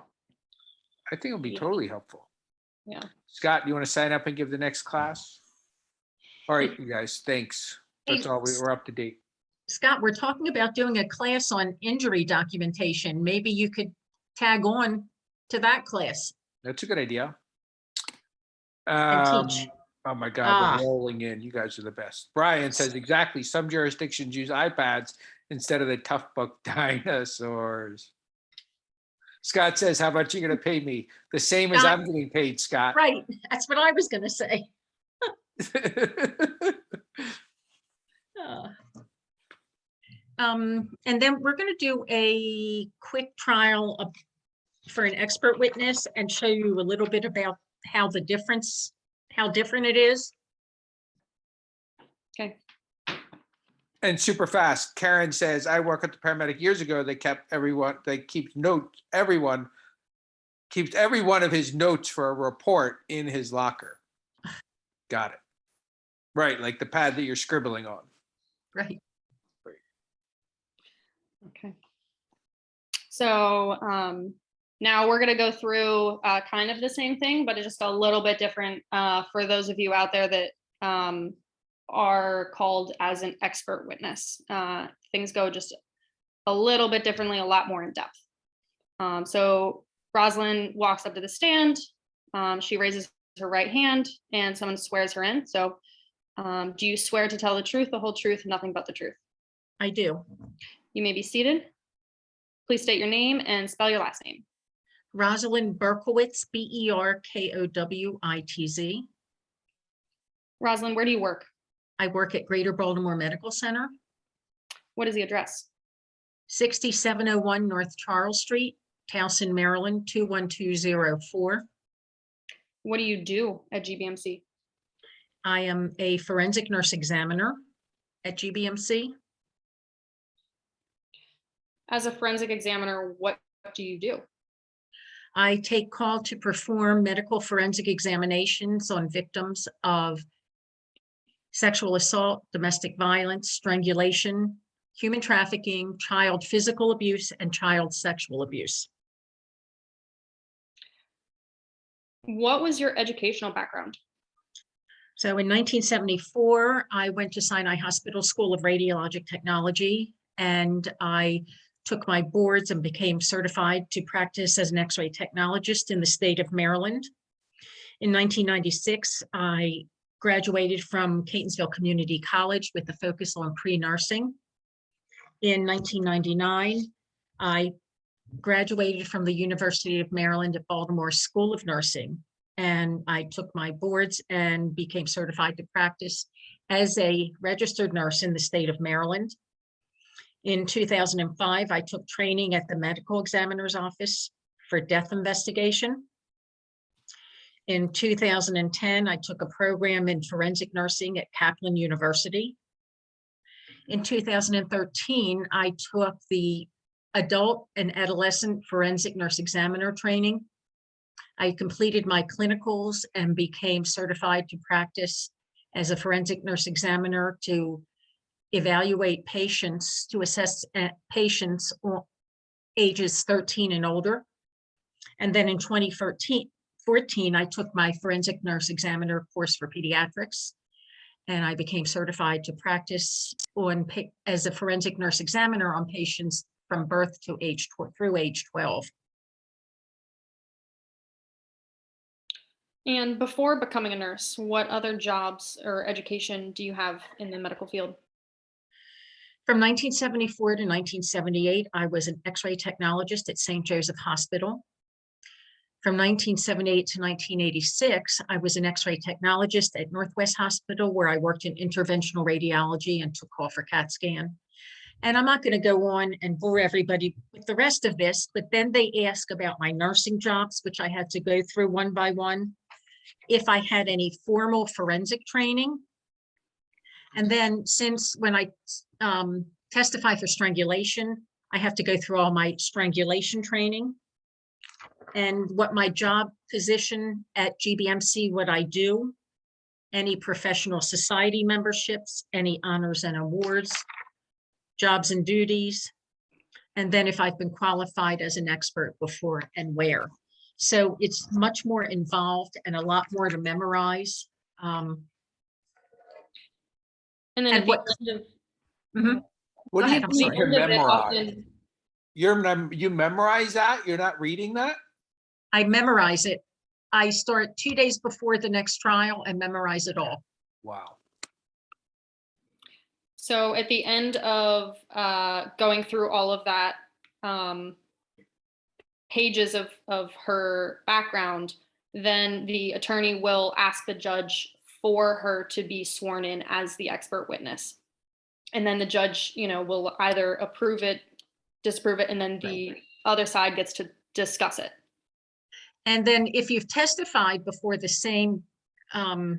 think it'll be Yeah. totally helpful. Yeah. Scott, you want to sign up and give the next class? All right, you guys, thanks. That's Hey, all. We're up to date. Scott, we're talking about doing a class on injury documentation. Maybe you could tag on to that class That's a good idea. and teach. Oh my God, Ah. we're rolling in. You guys are the best. Brian says exactly. Some jurisdictions use iPads instead of the tough book dinosaurs. Scott says, how much are you going to pay me? The same as Scott. I'm getting paid, Scott. Right, that's what I was going to say. And then we're going to do a quick trial for an expert witness and show you a little bit about how different it is. Okay. And super fast. Karen says, I worked at the paramedic years ago. They kept keeps every one of his notes for a report in his locker. Got it. Right, like the pad that you're scribbling on. Right. Okay. So now we're going to go through kind of the same thing, but it's just a little bit different for those of you out there that are called as an expert witness. Things go just a little bit differently, a lot more in depth. So Rosalyn walks up to the stand. She raises her right hand and someone swears her in. So do you swear to tell the truth, the whole truth, and nothing but the truth? I do. You may be seated. Please state your name and spell your last name. Rosalyn Berkowitz, Berkowitz. Rosalyn, where do you work? I work at Greater Baltimore Medical Center, What is the address? 6701 North Charles Street, Towson, Maryland, 21204. What do you do at GBMC? I am a forensic nurse examiner at GBMC. As a forensic examiner, what do you do? I take call to perform medical forensic examinations on victims of sexual assault, domestic violence, strangulation, human trafficking, child physical abuse, and child sexual abuse. What was your educational background? So in 1974, I went to Sinai Hospital School of Radiologic Technology, and I took my boards and became certified to practice as an X-ray technologist in the state of Maryland. In 1996, I graduated from Catonsville Community College with a focus on pre-nursing. In 1999, I graduated from the University of Maryland at Baltimore School of Nursing, and I took my boards and became certified to practice as a registered nurse in the state of Maryland. In 2005, I took training at the medical examiner's office for death investigation. In 2010, I took a program in forensic nursing at Kaplan University. In 2013, I took the adult and adolescent forensic nurse examiner training. I completed my clinicals and became certified to practice as a forensic nurse examiner to evaluate patients, to assess patients ages 13 and older. And then in 2014, I took my forensic nurse examiner course for pediatrics, and I became certified to practice as a forensic nurse examiner on patients from birth to through age 12. And before becoming a nurse, what other jobs or education do you have in the medical field? From 1974 to 1978, I was an X-ray technologist at St. Joseph Hospital. From 1978 to 1986, I was an X-ray technologist at Northwest Hospital, where I worked in interventional radiology and took call for CAT scan. And I'm not going to go on and bore everybody with the rest of this, but then they ask about my nursing jobs, which I had to go through one by one, if I had any formal forensic training. And then since when I testify for strangulation, I have to go through all my strangulation training. And what my job position at GBMC, what I do, any professional society memberships, any honors and awards, jobs and duties, and then if I've been qualified as an expert before and where. So it's much more involved and a lot more to memorize. And then And at what- the end of Mhm. What Go do you ahead, I'm mean sorry. to end of it, memorize? often- You memorize that? You're not reading that? I memorize it. I start 2 days before the next trial and memorize it all. Wow. So at the end of going through all of that pages of her background, then the attorney will ask the judge for her to be sworn in as the expert witness. And then the judge, will either approve it, disapprove it, and then the other side gets to discuss it. And then if you've testified before the same attorney,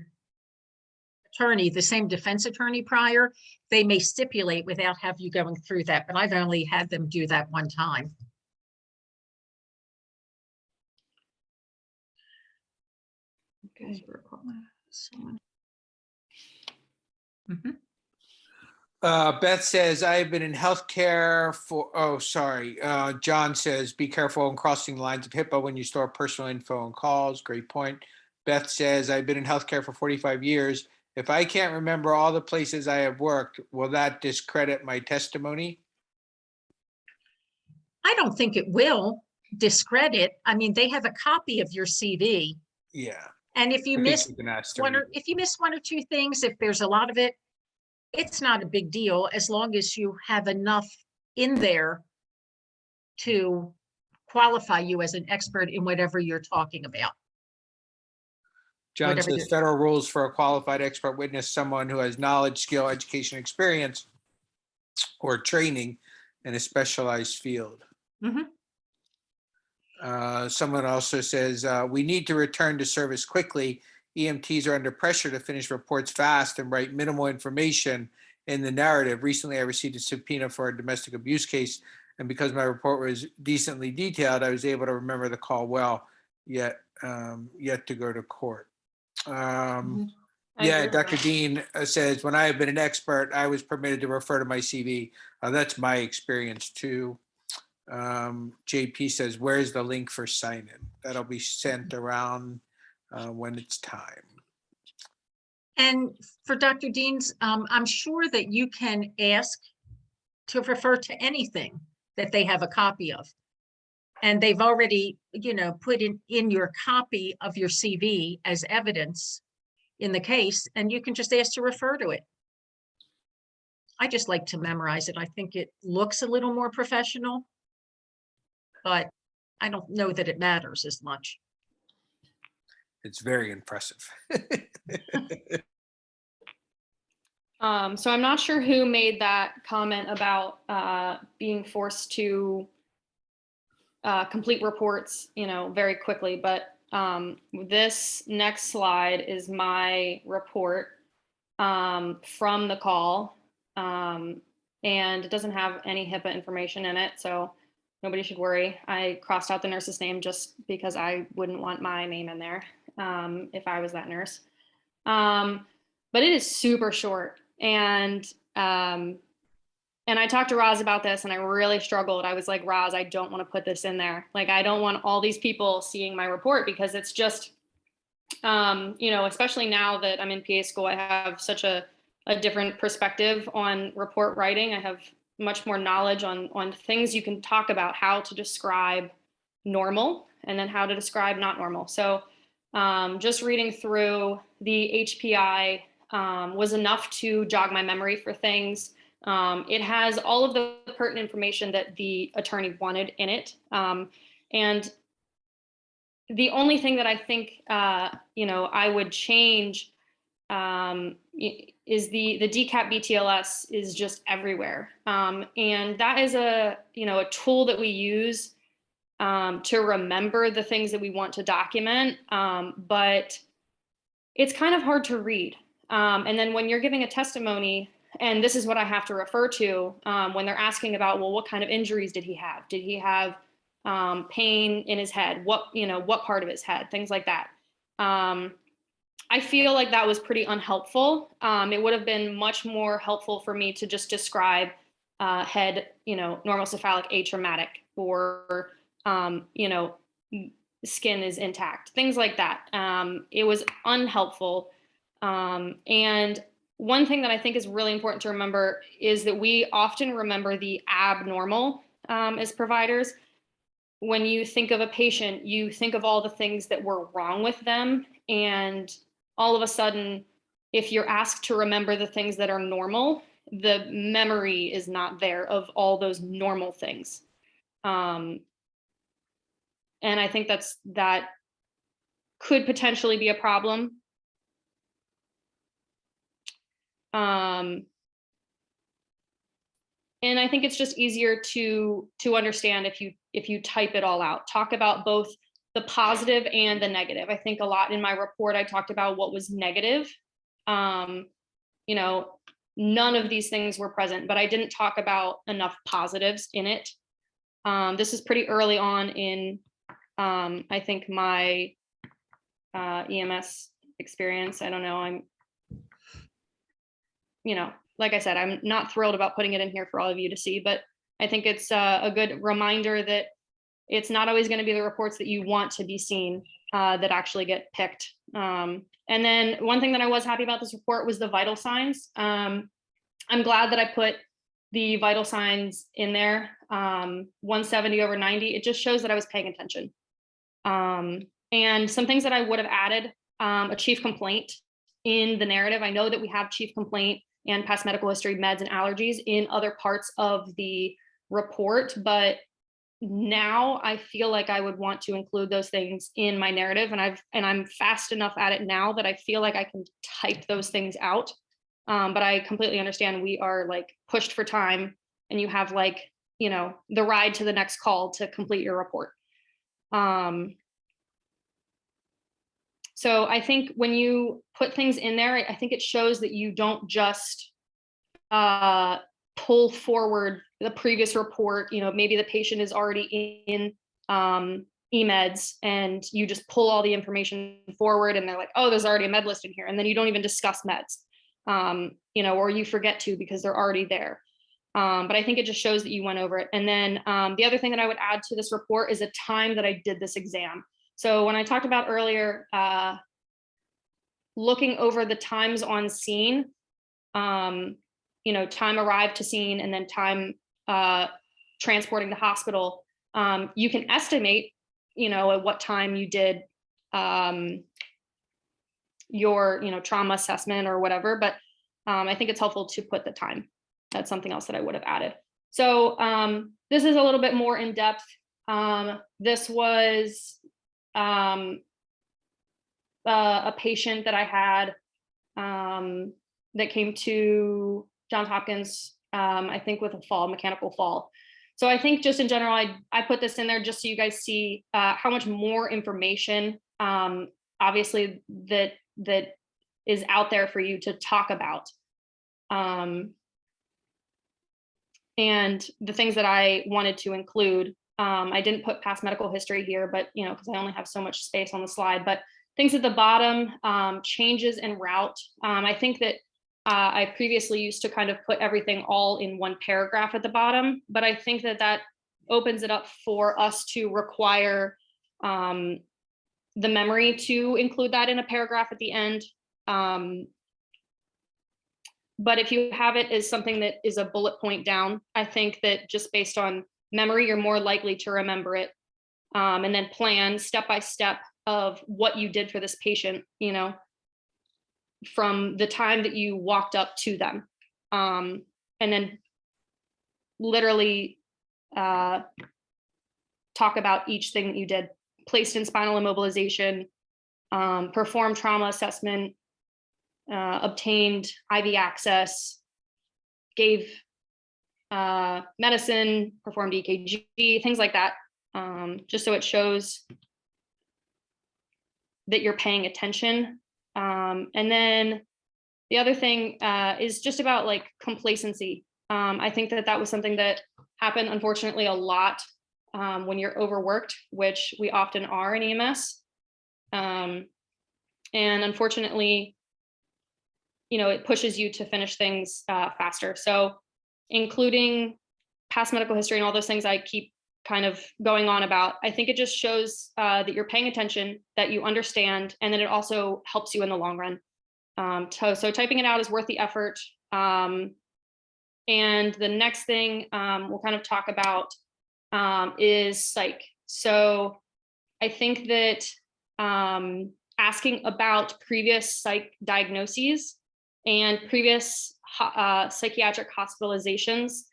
the same defense attorney prior, they may stipulate without have you going through that, but I've only had them do that one time. Okay. Mhm. Beth says, I've been in healthcare for, John says, be careful in crossing the lines of HIPAA when you store personal info and calls. Great point. Beth says, I've been in healthcare for 45 years. If I can't remember all the places I have worked, will that discredit my testimony? I don't think it will discredit. I mean, they have a copy of your CV. Yeah. And if you I think miss you can ask to one read or two things, if there's a lot of it, it's not a big deal as long as you have enough in there to qualify you as an expert in whatever you're talking about. John whatever says the- federal rules for a qualified expert witness, someone who has knowledge, skill, education, experience, or training in a specialized field. Mhm. Someone also says, we need to return to service quickly. EMTs are under pressure to finish reports fast and write minimal information in the narrative. Recently, I received a subpoena for a domestic abuse case, and because my report was decently detailed, I was able to remember the call well, yet to go to court. I Yeah, agree with Dr. that. Dean says, when I have been an expert, I was permitted to refer to my CV. That's my experience too. JP says, where's the link for sign-in? That'll be sent around when it's time. And for Dr. Dean's, I'm sure that you can ask to refer to anything that they have a copy of. And they've already, put in your copy of your CV as evidence in the case, and you can just ask to refer to it. I just like to memorize it. I think it looks a little more professional, but I don't know that it matters as much. It's very impressive. So I'm not sure who made that comment about being forced to complete reports, very quickly, but this next slide is my report from the call, and it doesn't have any HIPAA information in it, so nobody should worry. I crossed out the nurse's name just because I wouldn't want my name in there if I was that nurse. But it is super short, and I talked to Roz about this, and I really struggled. I was like, Roz, I don't want to put this in there. Like, I don't want all these people seeing my report, because it's just, especially now that I'm in PA school, I have such a different perspective on report writing. I have much more knowledge on things you can talk about, how to describe normal and then how to describe not normal. So just reading through the HPI was enough to jog my memory for things. It has all of the pertinent information that the attorney wanted in it. And the only thing that I think, I would change is the DCAP BTLS is just everywhere. And that is a tool that we use to remember the things that we want to document. But it's kind of hard to read. And then when you're giving a testimony, and this is what I have to refer to when they're asking about, well, what kind of injuries did he have? Did he have pain in his head? What part of his head? Things like that. I feel like that was pretty unhelpful. It would have been much more helpful for me to just describe head, normal cephalic atraumatic, or, skin is intact, things like that. It was unhelpful. And one thing that I think is really important to remember is that we often remember the abnormal as providers. When you think of a patient, you think of all the things that were wrong with them. And all of a sudden, if you're asked to remember the things that are normal, the memory is not there of all those normal things. And I think that could potentially be a problem. And I think it's just easier to understand if you type it all out. Talk about both the positive and the negative. I think a lot in my report, I talked about what was negative. None of these things were present, but I didn't talk about enough positives in it. This is pretty early on in, I think, my EMS experience. I don't know. Like I said, I'm not thrilled about putting it in here for all of you to see, but I think it's a good reminder that it's not always going to be the reports that you want to be seen that actually get picked. And then one thing that I was happy about this report was the vital signs. I'm glad that I put the vital signs in there, 170/90. It just shows that I was paying attention. And some things that I would have added, a chief complaint in the narrative. I know that we have chief complaint and past medical history, meds, and allergies in other parts of the report, but now I feel like I would want to include those things in my narrative, and I'm fast enough at it now that I feel like I can type those things out. But I completely understand we are like pushed for time, and you have the ride to the next call to complete your report. So I think when you put things in there, I think it shows that you don't just pull forward the previous report. Maybe the patient is already in e-meds and you just pull all the information forward and they're like, oh, there's already a med list in here. And then you don't even discuss meds, you know, or you forget to because they're already there. But I think it just shows that you went over it. And then the other thing that I would add to this report is a time that I did this exam. So when I talked about earlier, looking over the times on scene, you know, time arrived to scene and then time transporting to hospital, you can estimate, you know, at what time you did your, you know, trauma assessment or whatever, but I think it's helpful to put the time. That's something else that I would have added. So this is a little bit more in depth. This was a patient that I had that came to Johns Hopkins, I think with a fall, mechanical fall. So I think just in general, I put this in there just so you guys see how much more information, obviously, that is out there for you to talk about. And the things that I wanted to include, I didn't put past medical history here, but, you know, because I only have so much space on the slide, but things at the bottom, changes in route. I think that I previously used to kind of put everything all in one paragraph at the bottom, but I think that that opens it up for us to require the memory to include that in a paragraph at the end. But if you have it as something that is a bullet point down, I think that just based on memory, you're more likely to remember it. And then plan step by step of what you did for this patient, you know, from the time that you walked up to them. And then literally talk about each thing that you did. Placed in spinal immobilization, performed trauma assessment, obtained IV access, gave medicine, performed EKG, things like that, just so it shows that you're paying attention. And then the other thing is just about like complacency. I think that that was something that happened, unfortunately, a lot when you're overworked, which we often are in EMS. And unfortunately, you know, it pushes you to finish things faster. So including past medical history and all those things I keep kind of going on about, I think it just shows that you're paying attention, that you understand, and then it also helps you in the long run. So typing it out is worth the effort. And the next thing we'll kind of talk about is psych. So I think that asking about previous psych diagnoses and previous psychiatric hospitalizations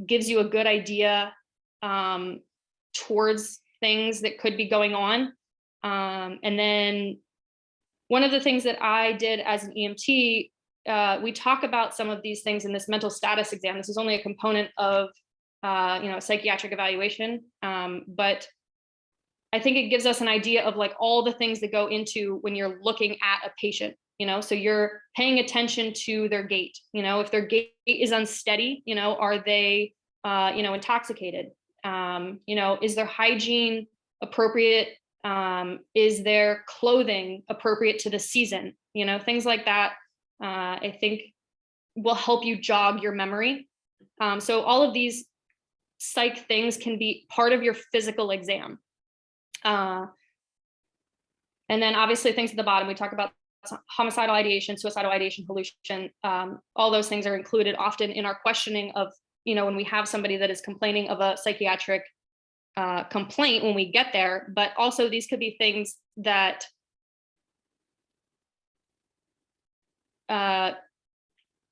gives you a good idea towards things that could be going on. And then one of the things that I did as an EMT, we talk about some of these things in this mental status exam. This is only a component of you know, psychiatric evaluation, but I think it gives us an idea of like all the things that go into when you're looking at a patient, you know, so you're paying attention to their gait, you know, if their gait is unsteady, you know, are they, you know, intoxicated? You know, is their hygiene appropriate? Is their clothing appropriate to the season? You know, things like that, I think will help you jog your memory. So all of these psych things can be part of your physical exam. And then obviously things at the bottom, we talk about homicidal ideation, suicidal ideation, hallucination. All those things are included often in our questioning of, you know, when we have somebody that is complaining of a psychiatric complaint when we get there, but also these could be things that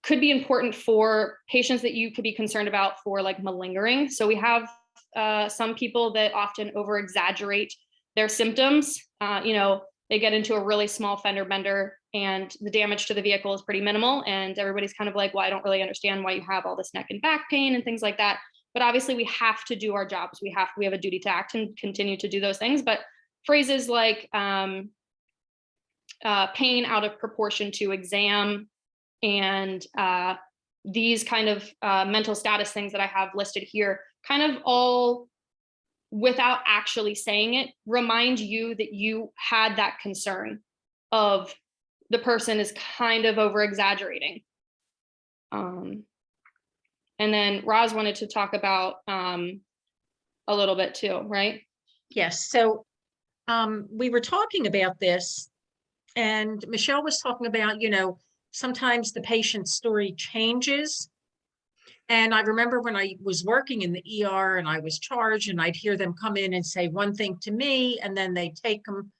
could be important for patients that you could be concerned about for like malingering. So we have some people that often over exaggerate their symptoms. You know, they get into a really small fender bender and the damage to the vehicle is pretty minimal. And everybody's kind of like, well, I don't really understand why you have all this neck and back pain and things like that. But obviously we have to do our jobs. We have a duty to act and continue to do those things. But phrases like pain out of proportion to exam and these kind of mental status things that I have listed here kind of all without actually saying it, remind you that you had that concern of the person is kind of over exaggerating. And then Roz wanted to talk about a little bit too, right? Yes, so we were talking about this, and Michelle was talking about, sometimes the patient's story changes. And I remember when I was working in the ER and I was charged, and I'd hear them come in and say one thing to me, and then they take them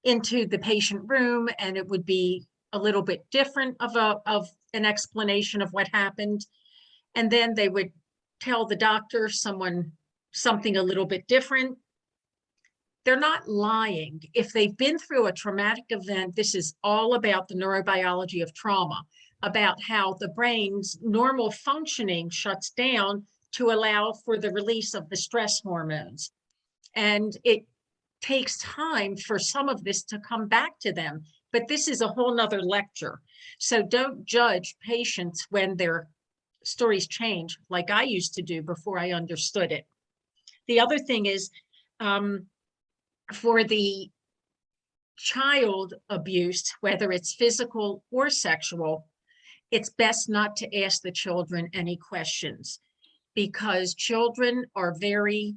into the patient room, and it would be a little bit different of an explanation of what happened. And then they would tell the doctor something a little bit different. They're not lying. If they've been through a traumatic event, this is all about the neurobiology of trauma, about how the brain's normal functioning shuts down to allow for the release of the stress hormones. And it takes time for some of this to come back to them, but this is a whole nother lecture. So don't judge patients when their stories change, like I used to do before I understood it. The other thing is, for the child abuse, whether it's physical or sexual, it's best not to ask the children any questions, because children are very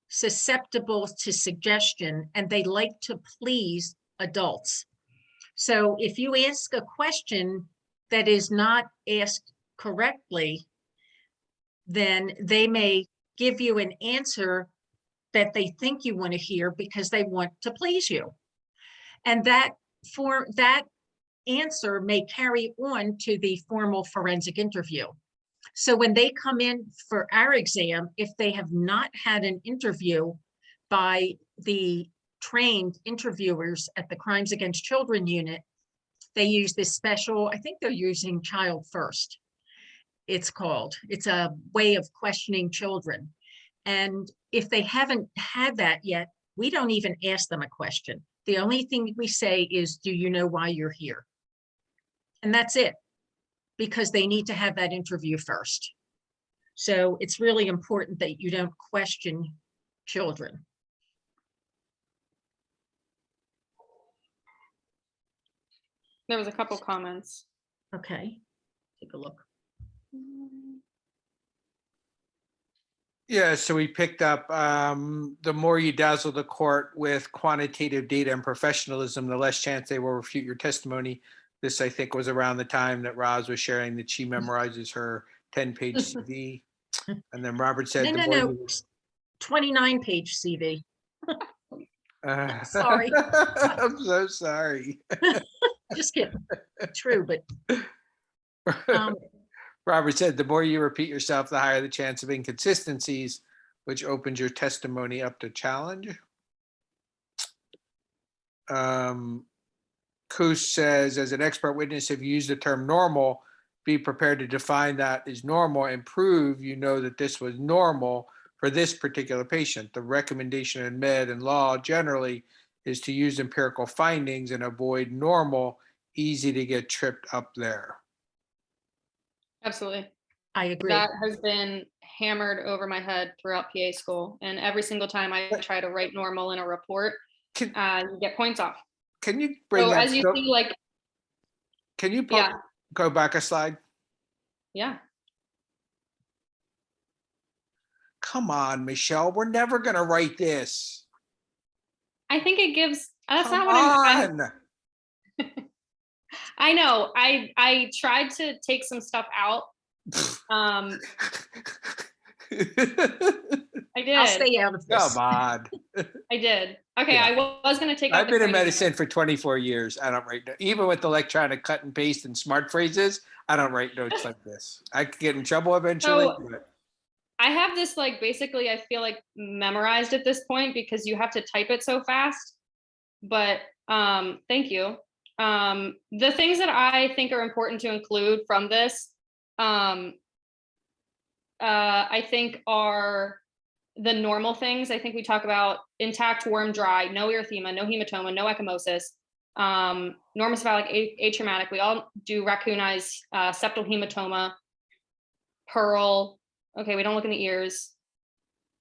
susceptible to suggestion and they like to please adults. So if you ask a question that is not asked correctly, then they may give you an answer that they think you want to hear because they want to please you. And that answer may carry on to the formal forensic interview. So when they come in for our exam, if they have not had an interview by the trained interviewers at the Crimes Against Children unit, they use this special, I think they're using Child First, it's called. It's a way of questioning children. And if they haven't had that yet, we don't even ask them a question. The only thing we say is, do you know why you're here? And that's it, because they need to have that interview first. So it's really important that you don't question children. There was a couple comments. Okay, take a look. Yeah, so we picked up the more you dazzle the court with quantitative data and professionalism, the less chance they will refute your testimony. This, I think, was around the time that Roz was sharing that she memorizes her 10-page CV. And then Robert said, No, 29-page CV. Sorry. I'm so sorry. Just kidding. True, but Robert said, the more you repeat yourself, the higher the chance of inconsistencies, which opens your testimony up to challenge. Coos says, as an expert witness, if you use the term normal, be prepared to define that as normal and prove you know that this was normal for this particular patient. The recommendation in med and law generally is to use empirical findings and avoid normal, easy to get tripped up there. Absolutely. I agree. That has been hammered over my head throughout PA school. And every single time I try to write normal in a report, you get points off. Can you bring So that? as you see, like, can you yeah. Go back a slide? Yeah. Come on, Michelle, we're never going to write this. I think it gives, that's Come not what I'm, on. I know. I tried to take some stuff out. I did. I'll stay out of this. Come on. I did. Okay, Yeah. I was going to take out I've the been in crazy medicine notes. for 24 years. I don't write, even with electronic cut and paste and smart phrases, I don't write notes like this. I could get in trouble eventually. So, I have this, like, basically, I feel like memorized at this point because you have to type it so fast. But thank you. The things that I think are important to include from this, I think are the normal things. I think we talk about intact, warm, dry, no erythema, no hematoma, no ecchymosis, normocephalic, atraumatic. We all do raccoonized septal hematoma, pearl. Okay, we don't look in the ears.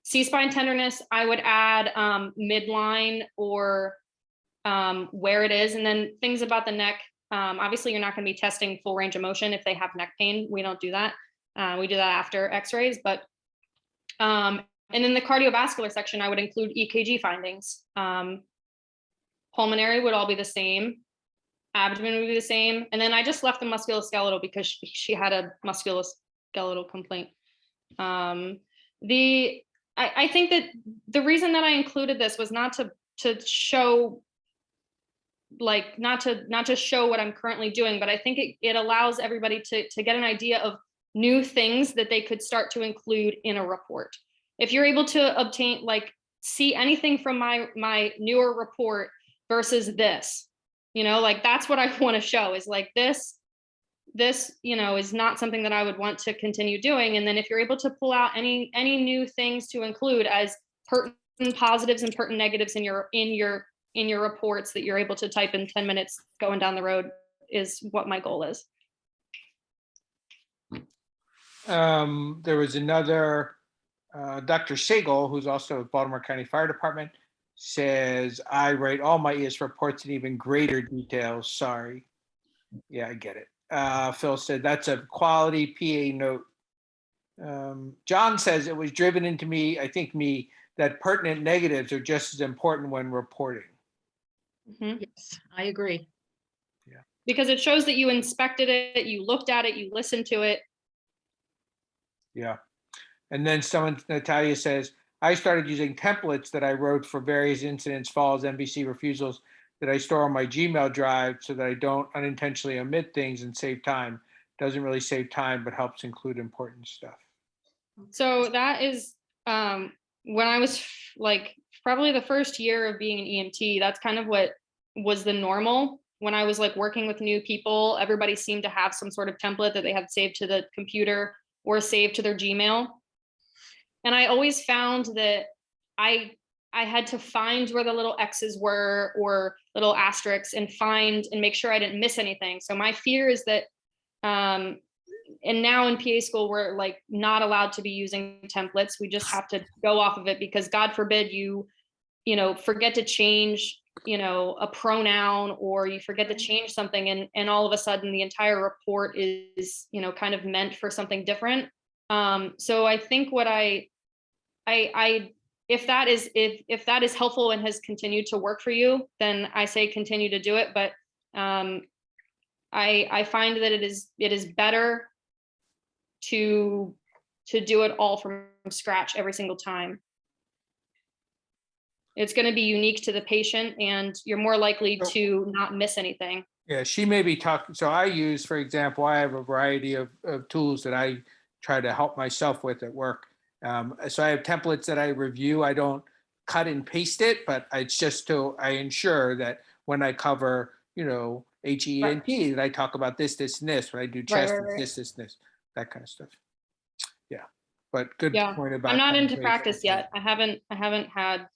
C-spine tenderness, I would add midline or where it is. And then things about the neck, obviously you're not going to be testing full range of motion if they have neck pain. We don't do that. We do that after x-rays, but and then the cardiovascular section, I would include EKG findings. Pulmonary would all be the same. Abdomen would be the same. And then I just left the musculoskeletal because she had a musculoskeletal complaint. I think that the reason that I included this was not to show, like, not to show what I'm currently doing, but I think it allows everybody to get an idea of new things that they could start to include in a report. If you're able to obtain, like, see anything from my newer report versus this, you know, like, that's what I want to show, is like this, you know, is not something that I would want to continue doing. And then if you're able to pull out any new things to include as pertinent positives and pertinent negatives in your reports that you're able to type in 10 minutes going down the road, is what my goal is. There was another, Dr. Siegel, who's also at Baltimore County Fire Department, says, I write all my ES reports in even greater details. Sorry. Yeah, I get it. Phil said, that's a quality PA note. John says, it was driven into me, that pertinent negatives are just as important when reporting. Mm-hmm. Yes, I agree. Yeah. Because it shows that you inspected it, you looked at it, you listened to it. Yeah. And then Natalia says, I started using templates that I wrote for various incidents, falls, MVC refusals that I store on my Gmail drive so that I don't unintentionally omit things and save time. Doesn't really save time, but helps include important stuff. So that is, when I was like probably the first year of being an EMT, that's kind of what was the normal. When I was like working with new people, everybody seemed to have some sort of template that they had saved to the computer or saved to their Gmail. And I always found that I had to find where the little X's were or little asterisks and make sure I didn't miss anything. So my fear is that, and now in PA school, we're like not allowed to be using templates. We just have to go off of it, because God forbid you know, forget to change, you know, a pronoun, or you forget to change something, and all of a sudden the entire report is, you know, kind of meant for something different. So I think what if that is helpful and has continued to work for you, then I say continue to do it. But I find that it is better to do it all from scratch every single time. It's going to be unique to the patient, and you're more likely to not miss anything. Yeah, she may be talking. So I use, for example, I have a variety of tools that I try to help myself with at work. So I have templates that I review. I don't cut and paste it, but it's just I ensure that when I cover, you know, HENT, that I talk about this, this, and this. When I do chest, this, that kind of stuff. Yeah, but good point about. I'm not into practice yet. I haven't had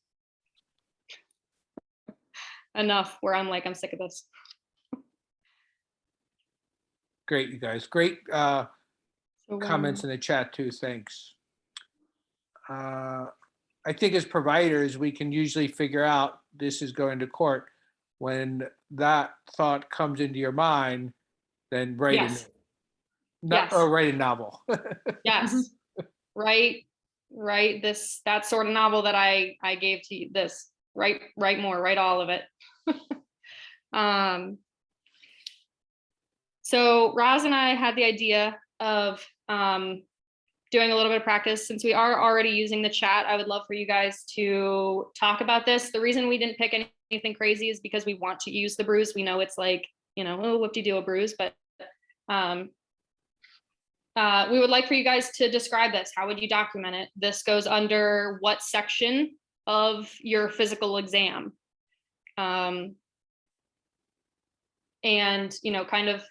enough where I'm like, I'm sick of this. Great, you guys. Great comments in the chat too. Thanks. I think as providers, we can usually figure out this is going to court. When that thought comes into your mind, then write write a novel. Yes. Write that sort of novel that I gave to you. This write more, write all of it. So Roz and I had the idea of doing a little bit of practice. Since we are already using the chat, I would love for you guys to talk about this. The reason we didn't pick anything crazy is because we want to use the bruise. We know it's like, you know, oh, whoop-de-doo, a bruise, but we would like for you guys to describe this. How would you document it? This goes under what section of your physical exam? And, you know, kind of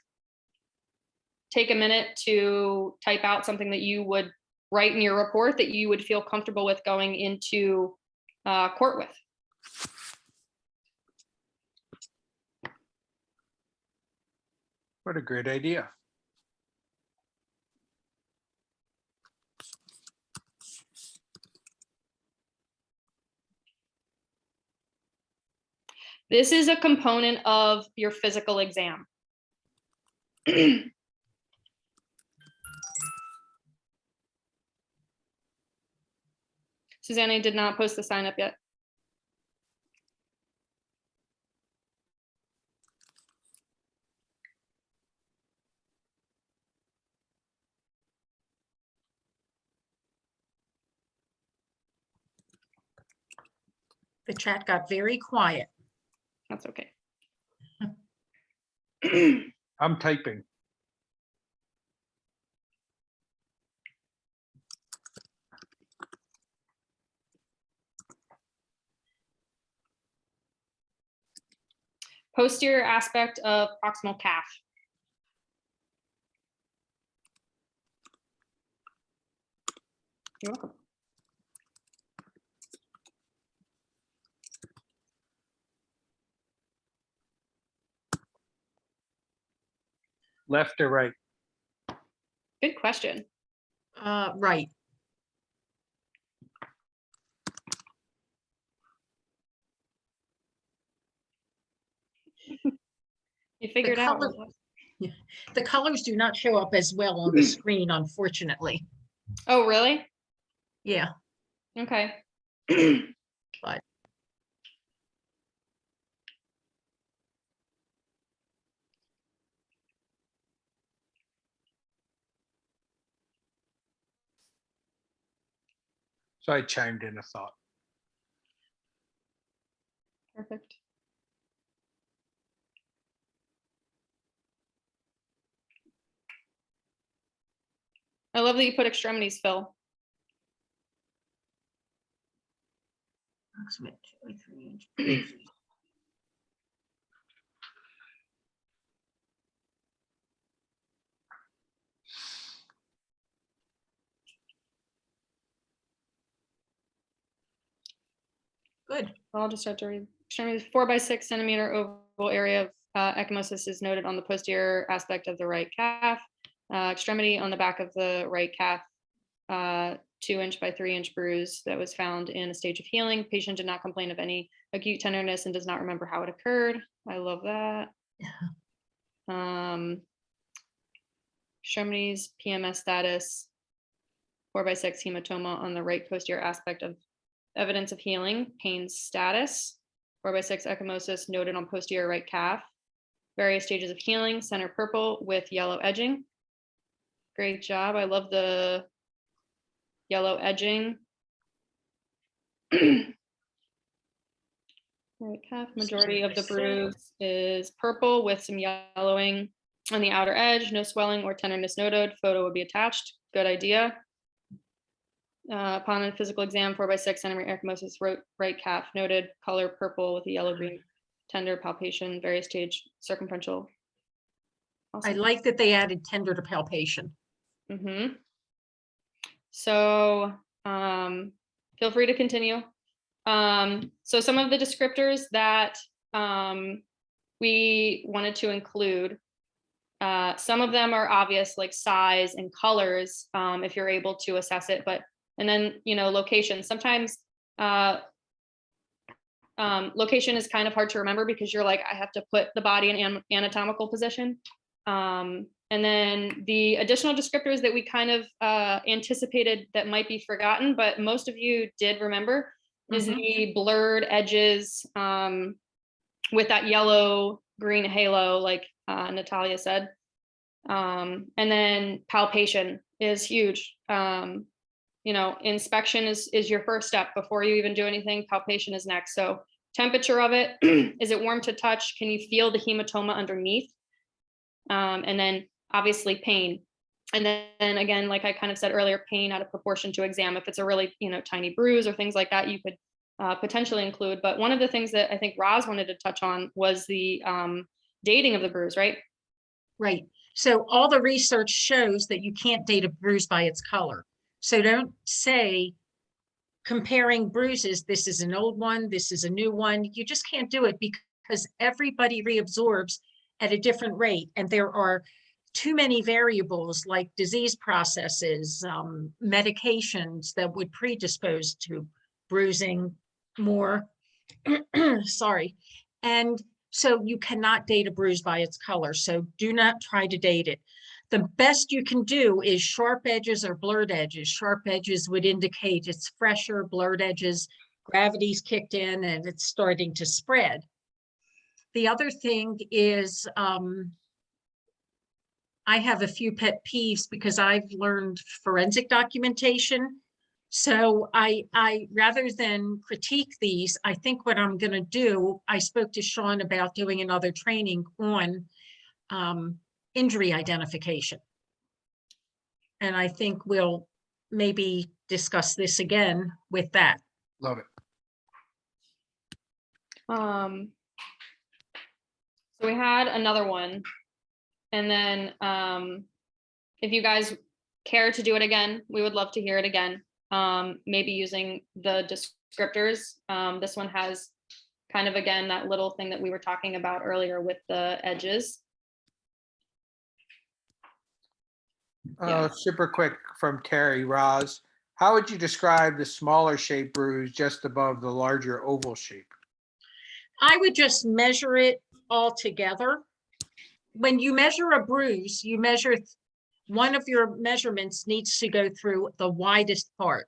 take a minute to type out something that you would write in your report that you would feel comfortable with going into court with. What a great idea. This is a component of your physical exam. Susanna did not post the sign up yet. The chat got very quiet. That's okay. I'm typing. Posterior aspect of proximal calf. You're welcome. Left or right? Good question. Right. You figured out. color- The colors do not show up as well on the screen, unfortunately. Oh, really? Yeah, Okay. but So I chimed in a thought. Perfect. I love that you put extremities, Phil. approximate 2.3 inch. Good. I'll just start to read. Extremities 4 by 6 centimeter oval area of ecchymosis is noted on the posterior aspect of the right calf. Extremity on the back of the right calf, 2-inch by 3-inch bruise that was found in a stage of healing. Patient did not complain of any acute tenderness and does not remember how it occurred. I love that. Extremities, PMS status, 4 by 6 hematoma on the right posterior aspect of evidence of healing. Pain status, 4 by 6 ecchymosis noted on posterior right calf. Various stages of healing, center purple with yellow edging. Great job. I love the yellow edging. Right calf, majority of the bruise is purple with some yellowing on the outer edge. No swelling or tenderness noted. Photo would be attached. Good idea. Upon a physical exam, 4 by 6 centimeter ecchymosis, right calf noted, color purple with a yellow-green tender palpation, various stage circumferential. I like that they added tender to palpation. So feel free to continue. So some of the descriptors that we wanted to include, some of them are obvious, like size and colors, if you're able to assess it, but and then, location. Sometimes location is kind of hard to remember because you're like, I have to put the body in anatomical position. And then the additional descriptors that we kind of anticipated that might be forgotten, but most of you did remember, is the blurred edges with that yellow green halo, like Natalia said. And then palpation is huge. Inspection is your first step before you even do anything. Palpation is next. So temperature of it, is it warm to touch? Can you feel the hematoma underneath? And then obviously pain. And then again, like I kind of said earlier, pain out of proportion to exam. If it's a really, tiny bruise or things like that, you could potentially include. But one of the things that I think Roz wanted to touch on was the dating of the bruise, right? Right. So all the research shows that you can't date a bruise by its color. So don't say comparing bruises, this is an old one, this is a new one. You just can't do it because everybody reabsorbs at a different rate. And there are too many variables like disease processes, medications that would predispose to bruising more. Sorry. And so you cannot date a bruise by its color. So do not try to date it. The best you can do is sharp edges or blurred edges. Sharp edges would indicate it's fresher, blurred edges, gravity's kicked in and it's starting to spread. The other thing is, I have a few pet peeves because I've learned forensic documentation. So I rather than critique these, I think what I'm going to do, I spoke to Sean about doing another training on injury identification. And I think we'll maybe discuss this again with that. Love it. So we had another one. And then if you guys care to do it again, we would love to hear it again. Maybe using the descriptors. This one has kind of, again, that little thing that we were talking about earlier with the edges. Yeah. Super quick from Terry Roz. How would you describe the smaller shape bruise just above the larger oval shape? I would just measure it all together. When you measure a bruise, you measure one of your measurements needs to go through the widest part.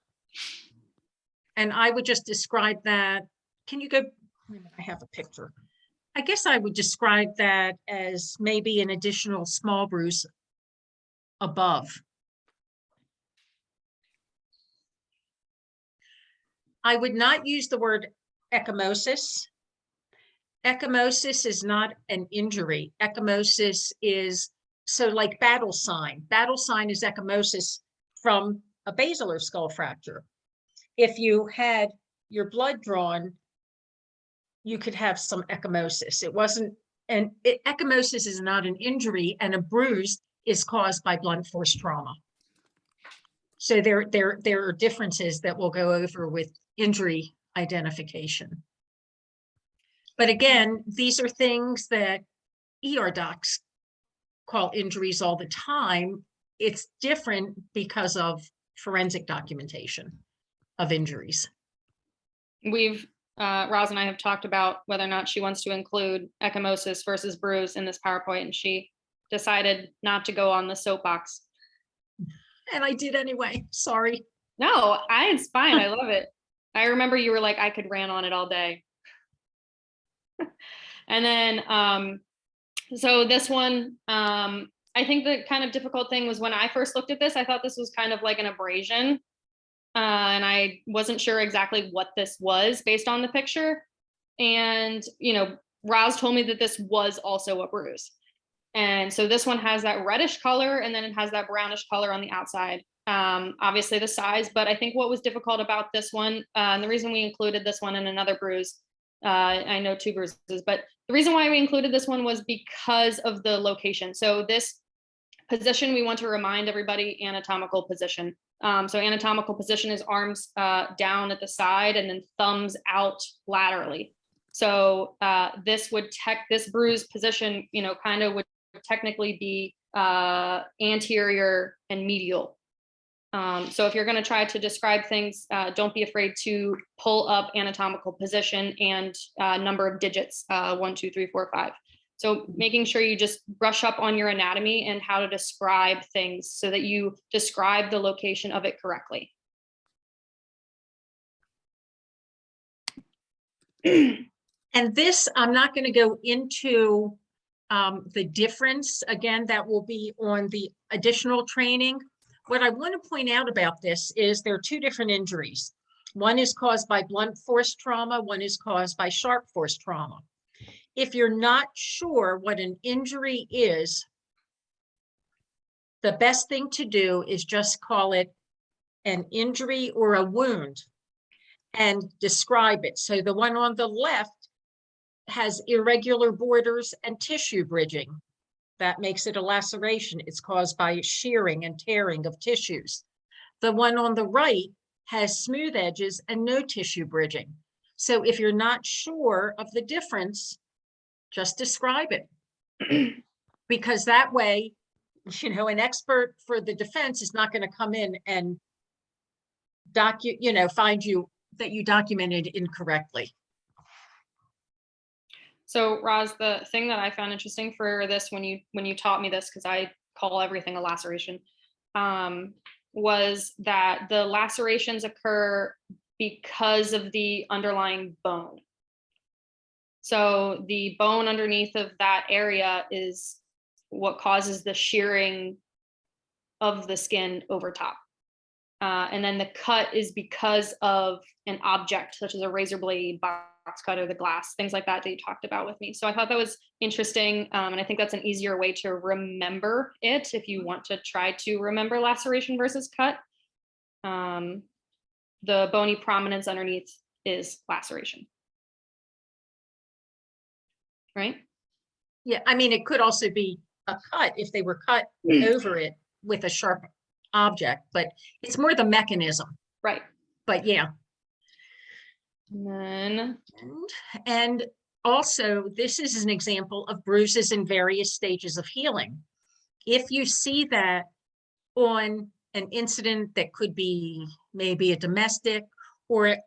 And I would just describe that. Can you go? I have a picture. I guess I would describe that as maybe an additional small bruise above. I would not use the word ecchymosis. Ecchymosis is not an injury. Ecchymosis is, so like battle sign. Battle sign is ecchymosis from a basilar skull fracture. If you had your blood drawn, you could have some ecchymosis. It wasn't, and ecchymosis is not an injury, and a bruise is caused by blunt force trauma. So there are differences that we'll go over with injury identification. But again, these are things that ER docs call injuries all the time. It's different because of forensic documentation of injuries. We've, Roz and I have talked about whether or not she wants to include ecchymosis versus bruise in this PowerPoint, and she decided not to go on the soapbox. And I did anyway, sorry. No, it's fine, I love it. I remember you were like, I could rant on it all day. And then, so this one, I think the kind of difficult thing was when I first looked at this, I thought this was kind of like an abrasion. And I wasn't sure exactly what this was based on the picture. And, you know, Roz told me that this was also a bruise. And so this one has that reddish color, and then it has that brownish color on the outside. Obviously the size, but I think what was difficult about this one, and the reason we included this one in another bruise, I know two bruises, but the reason why we included this one was because of the location. So this position, we want to remind everybody, anatomical position. So anatomical position is arms down at the side and then thumbs out laterally. So this bruise position, you know, kind of would technically be anterior and medial. So if you're going to try to describe things, don't be afraid to pull up anatomical position and number of digits, 1, 2, 3, 4, 5. So making sure you just brush up on your anatomy and how to describe things so that you describe the location of it correctly. And this, I'm not going to go into the difference. Again, that will be on the additional training. What I want to point out about this is there are two different injuries. One is caused by blunt force trauma. One is caused by sharp force trauma. If you're not sure what an injury is, the best thing to do is just call it an injury or a wound and describe it. So the one on the left has irregular borders and tissue bridging. That makes it a laceration. It's caused by shearing and tearing of tissues. The one on the right has smooth edges and no tissue bridging. So if you're not sure of the difference, just describe it. Because that way, you know, an expert for the defense is not going to come in and find you that you documented incorrectly. So Roz, the thing that I found interesting for this when you taught me this, because I call everything a laceration, was that the lacerations occur because of the underlying bone. So the bone underneath of that area is what causes the shearing of the skin over top. And then the cut is because of an object such as a razor blade, box cutter, the glass, things like that that you talked about with me. So I thought that was interesting. And I think that's an easier way to remember it if you want to try to remember laceration versus cut. The bony prominence underneath is laceration. Right? Yeah, I mean, it could also be a cut if they were cut over it with a sharp object, but it's more the mechanism. Right. But yeah. And then, And also, this is an example of bruises in various stages of healing. If you see that on an incident that could be maybe a domestic or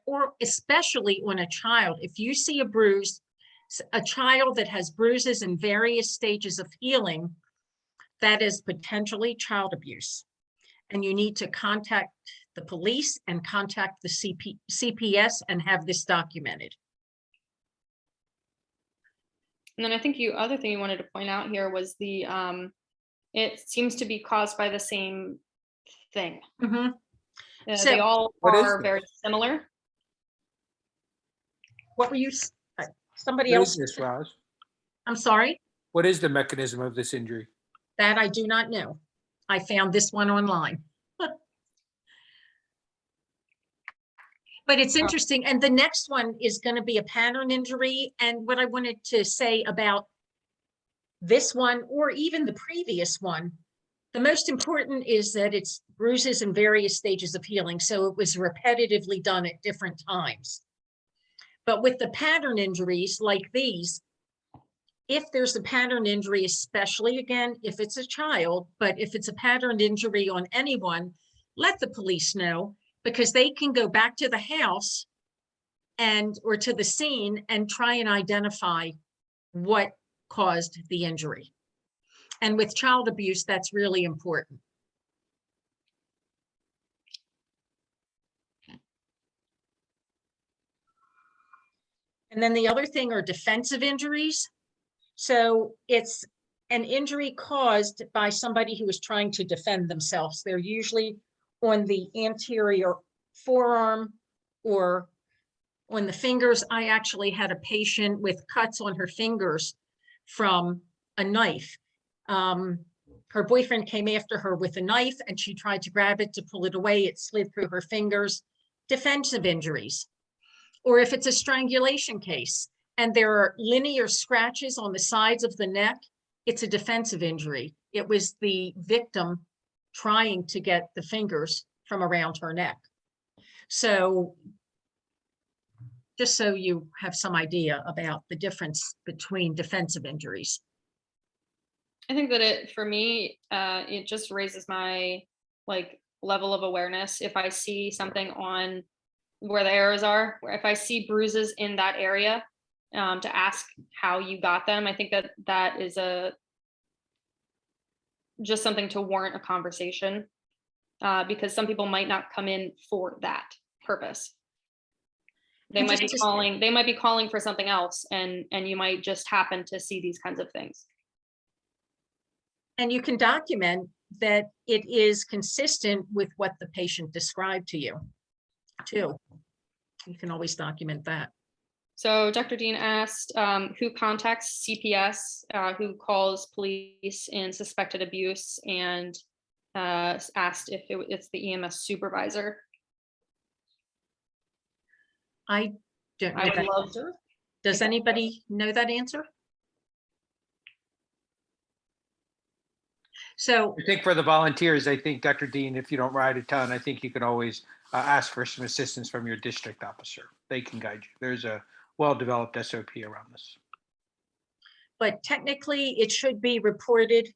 especially on a child, if you see a child that has bruises in various stages of healing, that is potentially child abuse. And you need to contact the police and contact the CPS and have this documented. and then I think other thing you wanted to point out here was the, it seems to be caused by the same thing. Mhm. They So- all What is are this? very similar. What were you, somebody What else? is this, Roz? I'm sorry, What is the mechanism of this injury? that I do not know. I found this one online. But it's interesting. And the next one is going to be a pattern injury. And what I wanted to say about this one, or even the previous one, the most important is that it's bruises in various stages of healing. So it was repetitively done at different times. But with the pattern injuries like these, if there's a pattern injury, especially again, if it's a child, but if it's a pattern injury on anyone, let the police know, because they can go back to the house or to the scene and try and identify what caused the injury. And with child abuse, that's really important. And then the other thing are defensive injuries. So it's an injury caused by somebody who is trying to defend themselves. They're usually on the anterior forearm or on the fingers. I actually had a patient with cuts on her fingers from a knife. Her boyfriend came after her with a knife and she tried to grab it to pull it away. It slid through her fingers. Defensive injuries. Or if it's a strangulation case and there are linear scratches on the sides of the neck, it's a defensive injury. It was the victim trying to get the fingers from around her neck. So just so you have some idea about the difference between defensive injuries. I think that for me, it just raises my level of awareness. If I see something on where the arrows are, where if I see bruises in that area, to ask how you got them. I think that is just something to warrant a conversation, because some people might not come in for that purpose. They might be calling for something else, and you might just happen to see these kinds of things. And you can document that it is consistent with what the patient described to you, too. You can always document that. So Dr. Dean asked who contacts CPS, who calls police in suspected abuse, and asked if it's the EMS supervisor. I don't know I would that love answer. Does anybody know that answer? So I think for the volunteers, I think, Dr. Dean, if you don't ride a ton, I think you can always ask for some assistance from your district officer. They can guide you. There's a well-developed SOP around this. but technically it should be reported.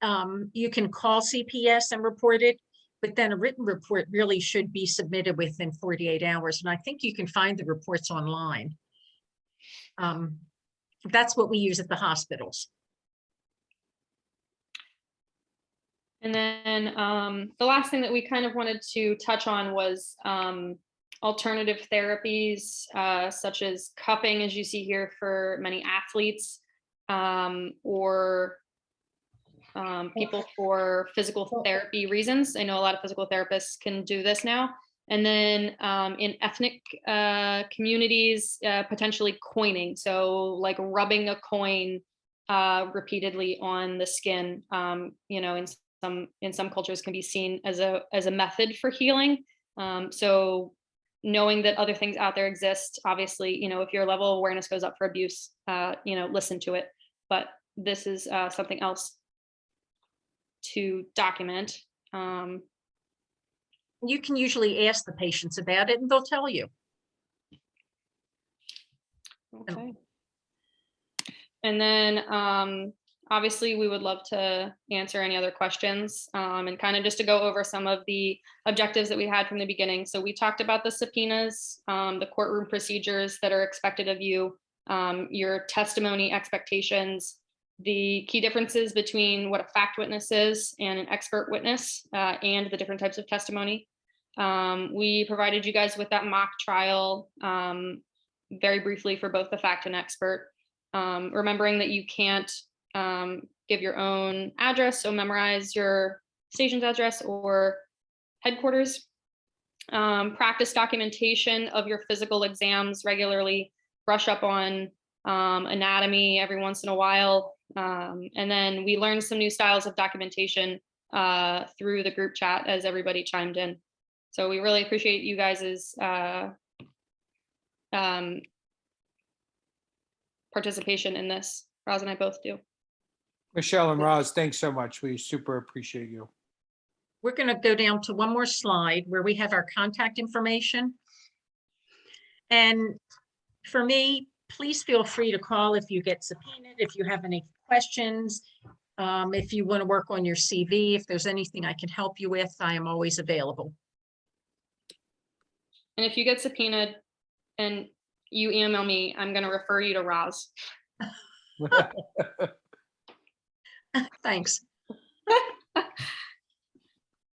You can call CPS and report it, but then a written report really should be submitted within 48 hours. And I think you can find the reports online. That's what we use at the hospitals. And then the last thing that we kind of wanted to touch on was alternative therapies, such as cupping, as you see here for many athletes, or people for physical therapy reasons. I know a lot of physical therapists can do this now. And then in ethnic communities, potentially coining. So like rubbing a coin repeatedly on the skin, you know, in some cultures can be seen as a method for healing. So knowing that other things out there exist, obviously, you know, if your level of awareness goes up for abuse, you know, listen to it. But this is something else to document. You can usually ask the patients about it and they'll tell you. Okay. And then obviously we would love to answer any other questions and kind of just to go over some of the objectives that we had from the beginning. So we talked about the subpoenas, the courtroom procedures that are expected of you, your testimony expectations, the key differences between what a fact witness is and an expert witness, and the different types of testimony. We provided you guys with that mock trial very briefly for both the fact and expert, remembering that you can't give your own address, so memorize your station's address or headquarters. Practice documentation of your physical exams regularly, brush up on anatomy every once in a while. And then we learned some new styles of documentation through the group chat as everybody chimed in. So we really appreciate you guys' participation in this. Roz and I both do. Michelle and Roz, thanks so much. We super appreciate you. We're going to go down to one more slide where we have our contact information. And for me, please feel free to call if you get subpoenaed, if you have any questions, if you want to work on your CV, if there's anything I can help you with, I am always available. And if you get subpoenaed and you email me, I'm going to refer you to Roz. Thanks.